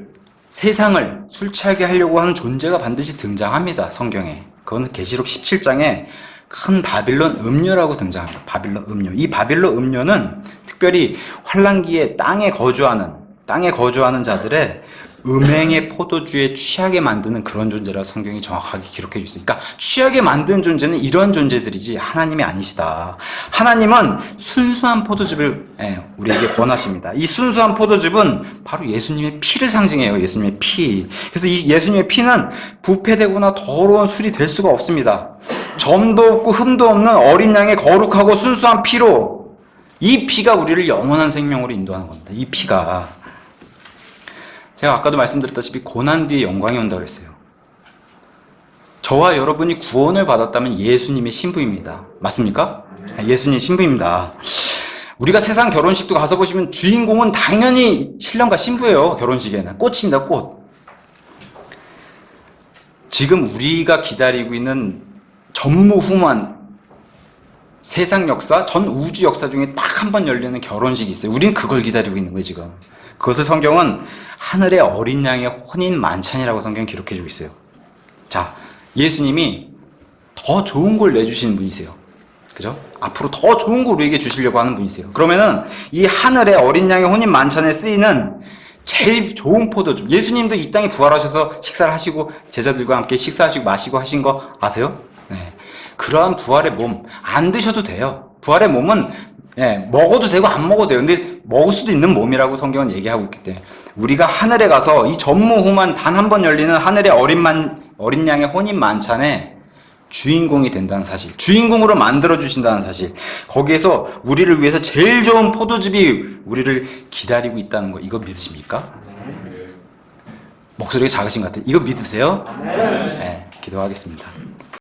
세상을 술 취하게 하려고 하는 존재가 반드시 등장합니다. 성경에. 그건 계시록 17장에 큰 바빌론 음료라고 등장합니다. 바빌론 음료. 이 바빌론 음료는 특별히 환란기에 땅에 거주하는 자들의 음행의 포도주에 취하게 만드는 그런 존재라고 성경이 정확하게 기록해 주있어요. 그러니까 취하게 만드는 존재는 이런 존재들이지 하나님이 아니시다. 하나님은 순수한 포도즙을 우리에게 권하십니다. 이 순수한 포도즙은 바로 예수님의 피를 상징해요. 예수님의 피. 그래서 이 예수님의 피는 부패되거나 더러운 술이 될 수가 없습니다. 점도 없고 흠도 없는 어린 양의 거룩하고 순수한 피로 이 피가 우리를 영원한 생명으로 인도하는 겁니다. 이 피가. 제가 아까도 말씀드렸다시피 고난 뒤에 영광이 온다고 그랬어요. 저와 여러분이 구원을 받았다면 예수님의 신부입니다. 맞습니까? 예수님의 신부입니다. 우리가 세상 결혼식도 가서 보시면 주인공은 당연히 신랑과 신부예요. 결혼식에는 꽃입니다. 꽃. 지금 우리가 기다리고 있는 전무후무한 세상 역사, 전 우주 역사 중에 딱 한 번 열리는 결혼식이 있어요. 우리는 그걸 기다리고 있는 거예요, 지금. 그것을 성경은 하늘의 어린 양의 혼인 만찬이라고 성경이 기록해주고 있어요. 자, 예수님이 더 좋은 걸 내주시는 분이세요. 그죠? 앞으로 더 좋은 걸 우리에게 주시려고 하는 분이세요. 그러면은 이 하늘의 어린 양의 혼인 만찬에 쓰이는 제일 좋은 포도주. 예수님도 이 땅에 부활하셔서 식사를 하시고 제자들과 함께 식사하시고 마시고 하신 거 아세요? 네. 그러한 부활의 몸 안 드셔도 돼요. 부활의 몸은 먹어도 되고 안 먹어도 돼요. 근데 먹을 수도 있는 몸이라고 성경은 얘기하고 있기 때문에 우리가 하늘에 가서 이 전무후무한 단 한 번 열리는 하늘의 어린 양의 혼인 만찬에 주인공이 된다는 사실, 주인공으로 만들어 주신다는 사실, 거기에서 우리를 위해서 제일 좋은 포도즙이 우리를 기다리고 있다는 거, 이거 믿으십니까? 목소리가 작으신 것 같아요. 이거 믿으세요? 네, 기도하겠습니다.